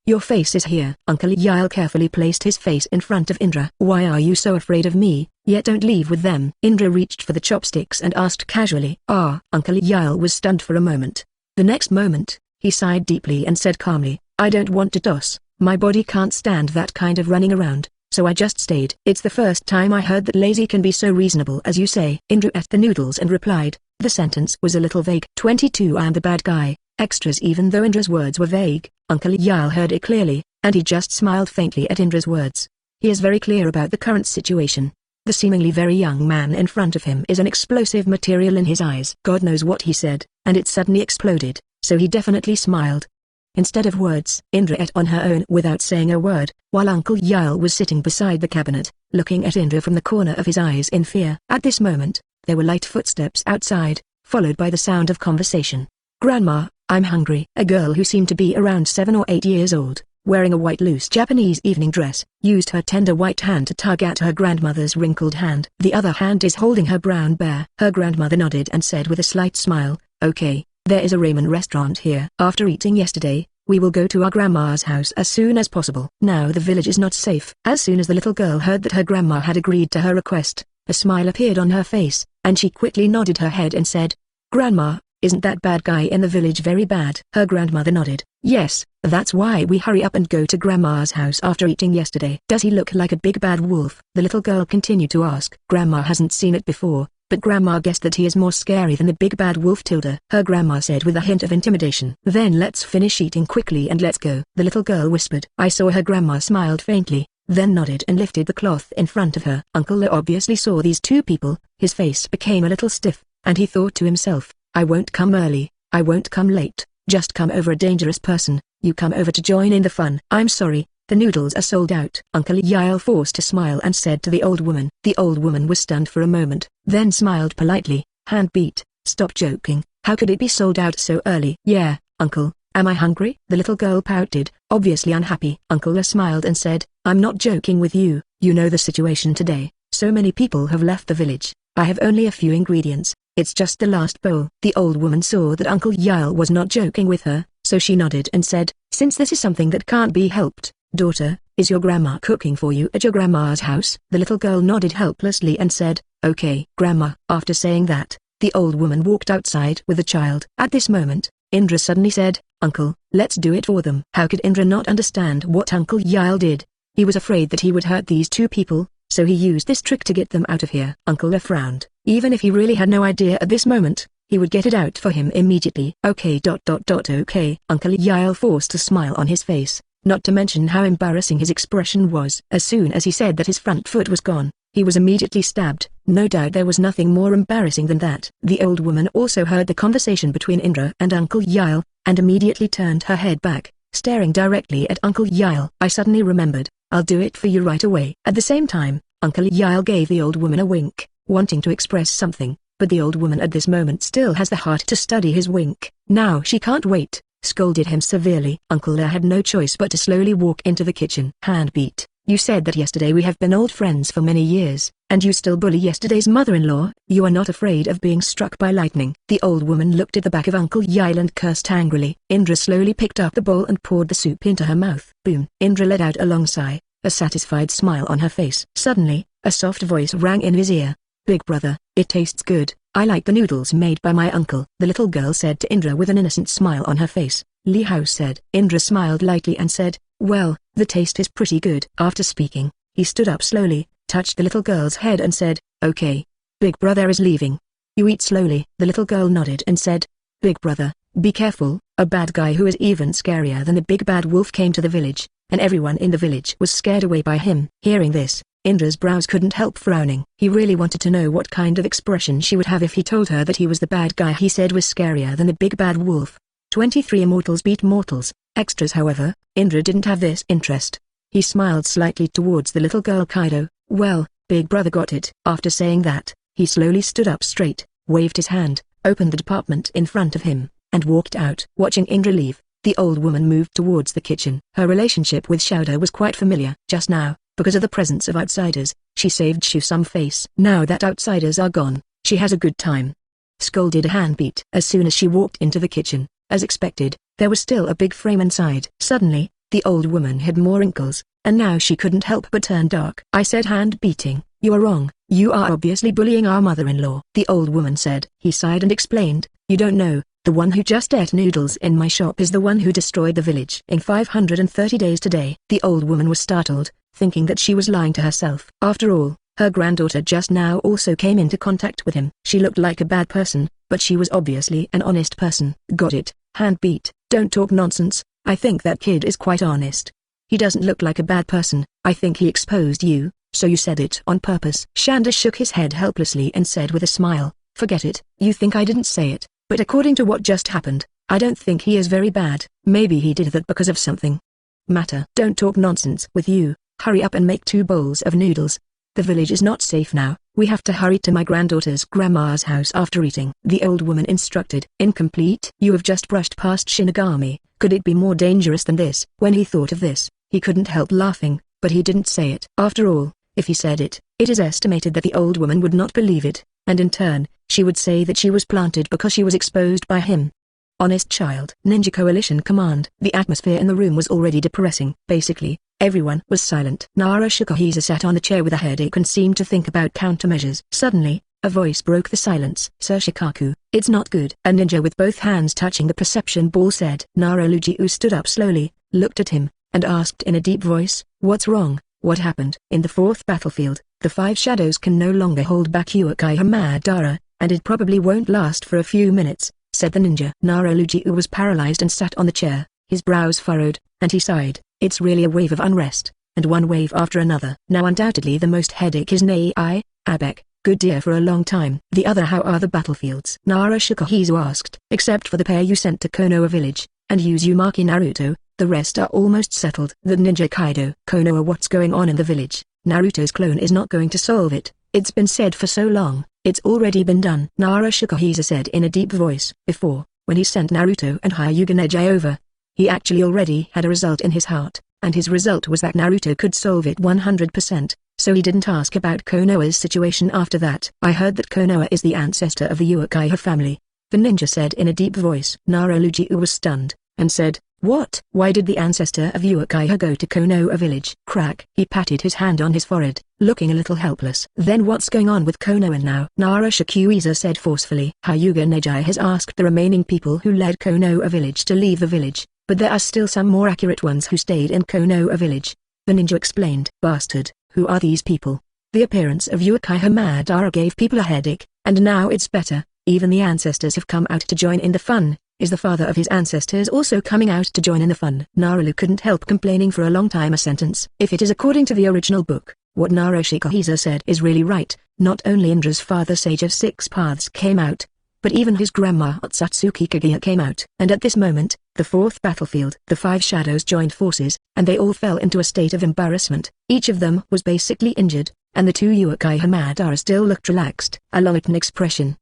Your face is here. Uncle Yile carefully placed his face in front of Indra. Why are you so afraid of me? Yet don't leave with them. Indra reached for the chopsticks and asked casually. Uncle Yile was stunned for a moment. The next moment, he sighed deeply and said calmly, I don't want to toss. My body can't stand that kind of running around, so I just stayed. It's the first time I heard that lazy can be so reasonable as you say. Indra ate the noodles and replied. The sentence was a little vague. 22 I am the bad guy. Extras. Even though Indra's words were vague, Uncle Yile heard it clearly, and he just smiled faintly at Indra's words. He is very clear about the current situation. The seemingly very young man in front of him is an explosive material in his eyes. God knows what he said, and it suddenly exploded, so he definitely smiled. Instead of words, Indra ate on her own without saying a word, while Uncle Yile was sitting beside the cabinet, looking at Indra from the corner of his eyes in fear. At this moment, there were light footsteps outside, followed by the sound of conversation. Grandma, I'm hungry. A girl who seemed to be around 7 or 8 years old, wearing a white loose Japanese evening dress, used her tender white hand to tug at her grandmother's wrinkled hand. The other hand is holding her brown bear. Her grandmother nodded and said with a slight smile, okay, there is a ramen restaurant here. After eating yesterday, we will go to our grandma's house as soon as possible. Now the village is not safe. As soon as the little girl heard that her grandma had agreed to her request, a smile appeared on her face, and she quickly nodded her head and said, Grandma, isn't that bad guy in the village very bad? Her grandmother nodded. Yes, that's why we hurry up and go to Grandma's house after eating yesterday. Does he look like a big bad wolf? The little girl continued to ask. Grandma hasn't seen it before, but Grandma guessed that he is more scary than the big bad wolf. Her grandma said with a hint of intimidation. Then let's finish eating quickly and let's go. The little girl whispered. I saw her grandma smiled faintly, then nodded and lifted the cloth in front of her. Uncle Lo obviously saw these two people. His face became a little stiff, and he thought to himself, I won't come early, I won't come late, just come over a dangerous person, you come over to join in the fun. I'm sorry, the noodles are sold out. Uncle Yile forced a smile and said to the old woman. The old woman was stunned for a moment, then smiled politely. Handbeat, stop joking, how could it be sold out so early? Yeah, uncle, am I hungry? The little girl pouted, obviously unhappy. Uncle La smiled and said, I'm not joking with you, you know the situation today, so many people have left the village, I have only a few ingredients, it's just the last bowl. The old woman saw that Uncle Yile was not joking with her, so she nodded and said, since this is something that can't be helped, daughter, is your grandma cooking for you at your grandma's house? The little girl nodded helplessly and said, okay, grandma. After saying that, the old woman walked outside with the child. At this moment, Indra suddenly said, Uncle, let's do it for them. How could Indra not understand what Uncle Yile did? He was afraid that he would hurt these two people, so he used this trick to get them out of here. Uncle La frowned. Even if he really had no idea at this moment, he would get it out for him immediately. Okay. Okay. Uncle Yile forced a smile on his face, not to mention how embarrassing his expression was. As soon as he said that his front foot was gone, he was immediately stabbed. No doubt there was nothing more embarrassing than that. The old woman also heard the conversation between Indra and Uncle Yile, and immediately turned her head back, staring directly at Uncle Yile. I suddenly remembered, I'll do it for you right away. At the same time, Uncle Yile gave the old woman a wink, wanting to express something, but the old woman at this moment still has the heart to study his wink. Now she can't wait, scolded him severely. Uncle La had no choice but to slowly walk into the kitchen. Handbeat, you said that yesterday we have been old friends for many years, and you still bully yesterday's mother-in-law. You are not afraid of being struck by lightning. The old woman looked at the back of Uncle Yile and cursed angrily. Indra slowly picked up the bowl and poured the soup into her mouth. Boom. Indra let out a long sigh, a satisfied smile on her face. Suddenly, a soft voice rang in his ear. Big brother, it tastes good. I like the noodles made by my uncle. The little girl said to Indra with an innocent smile on her face. Li Hao said. Indra smiled lightly and said, well, the taste is pretty good. After speaking, he stood up slowly, touched the little girl's head and said, okay, Big brother is leaving. You eat slowly. The little girl nodded and said, Big brother, be careful. A bad guy who is even scarier than the big bad wolf came to the village, and everyone in the village was scared away by him. Hearing this, Indra's brows couldn't help frowning. He really wanted to know what kind of expression she would have if he told her that he was the bad guy he said was scarier than the big bad wolf. 23 immortals beat mortals. Extras. However, Indra didn't have this interest. He smiled slightly towards the little girl. Kaido, well, big brother got it. After saying that, he slowly stood up straight, waved his hand, opened the department in front of him, and walked out. Watching Indra leave, the old woman moved towards the kitchen. Her relationship with Xiaoda was quite familiar. Just now, because of the presence of outsiders, she saved Shu some face. Now that outsiders are gone, she has a good time. Scolded a handbeat. As soon as she walked into the kitchen, as expected, there was still a big frame inside. Suddenly, the old woman had more wrinkles, and now she couldn't help but turn dark. I said hand beating, you are wrong. You are obviously bullying our mother-in-law. The old woman said. He sighed and explained, you don't know, the one who just ate noodles in my shop is the one who destroyed the village in 530 days today. The old woman was startled, thinking that she was lying to herself. After all, her granddaughter just now also came into contact with him. She looked like a bad person, but she was obviously an honest person. Got it, handbeat, don't talk nonsense. I think that kid is quite honest. He doesn't look like a bad person. I think he exposed you, so you said it on purpose. Shanda shook his head helplessly and said with a smile, forget it. You think I didn't say it, but according to what just happened, I don't think he is very bad. Maybe he did that because of something. Matter. Don't talk nonsense with you. Hurry up and make 2 bowls of noodles. The village is not safe now. We have to hurry to my granddaughter's grandma's house after eating. The old woman instructed. Incomplete. You have just brushed past Shinigami. Could it be more dangerous than this? When he thought of this, he couldn't help laughing, but he didn't say it. After all, if he said it, it is estimated that the old woman would not believe it, and in turn, she would say that she was planted because she was exposed by him. Honest child. Ninja Coalition command. The atmosphere in the room was already depressing. Basically, everyone was silent. Nara Shikahisa sat on the chair with a headache and seemed to think about countermeasures. Suddenly, a voice broke the silence. Sir Shikaku, it's not good. A ninja with both hands touching the perception ball said. Nara Lujiu stood up slowly, looked at him, and asked in a deep voice, what's wrong? What happened? In the 4th battlefield, the 5 shadows can no longer hold back Uchiha Madara, and it probably won't last for a few minutes, said the ninja. Nara Lujiu was paralyzed and sat on the chair, his brows furrowed, and he sighed. It's really a wave of unrest, and one wave after another. Now undoubtedly the most headache is Nai, Abek, Good dear for a long time. The other, how are the battlefields? Nara Shikahizu asked. Except for the pair you sent to Konoha village, and Uzumaki Naruto, the rest are almost settled. The Ninja Kaido. Konoha, what's going on in the village? Naruto's clone is not going to solve it. It's been said for so long, it's already been done. Nara Shikahizu said in a deep voice. Before, when he sent Naruto and Hyuga Neji over, he actually already had a result in his heart, and his result was that Naruto could solve it 100%, so he didn't ask about Konoha's situation after that. I heard that Konoha is the ancestor of the Uchiha family, the ninja said in a deep voice. Nara Lujiu was stunned, and said, what? Why did the ancestor of Uchiha go to Konoha village? Crack. He patted his hand on his forehead, looking a little helpless. Then what's going on with Konoha now? Nara Shikuiza said forcefully. Hyuga Neji has asked the remaining people who led Konoha village to leave the village, but there are still some more accurate ones who stayed in Konoha village. The ninja explained. Bastard, who are these people? The appearance of Uchiha Madara gave people a headache, and now it's better. Even the ancestors have come out to join in the fun. Is the father of his ancestors also coming out to join in the fun? Naralu couldn't help complaining for a long time. A sentence. If it is according to the original book, what Nara Shikahiza said is really right. Not only Indra's father Sage of Six Paths came out, but even his grandma Otsutsuki Kaguya came out. And at this moment, the fourth battlefield, the five shadows joined forces, and they all fell into a state of embarrassment. Each of them was basically injured, and the two Uchiha Madara still looked relaxed. A Lotan expression.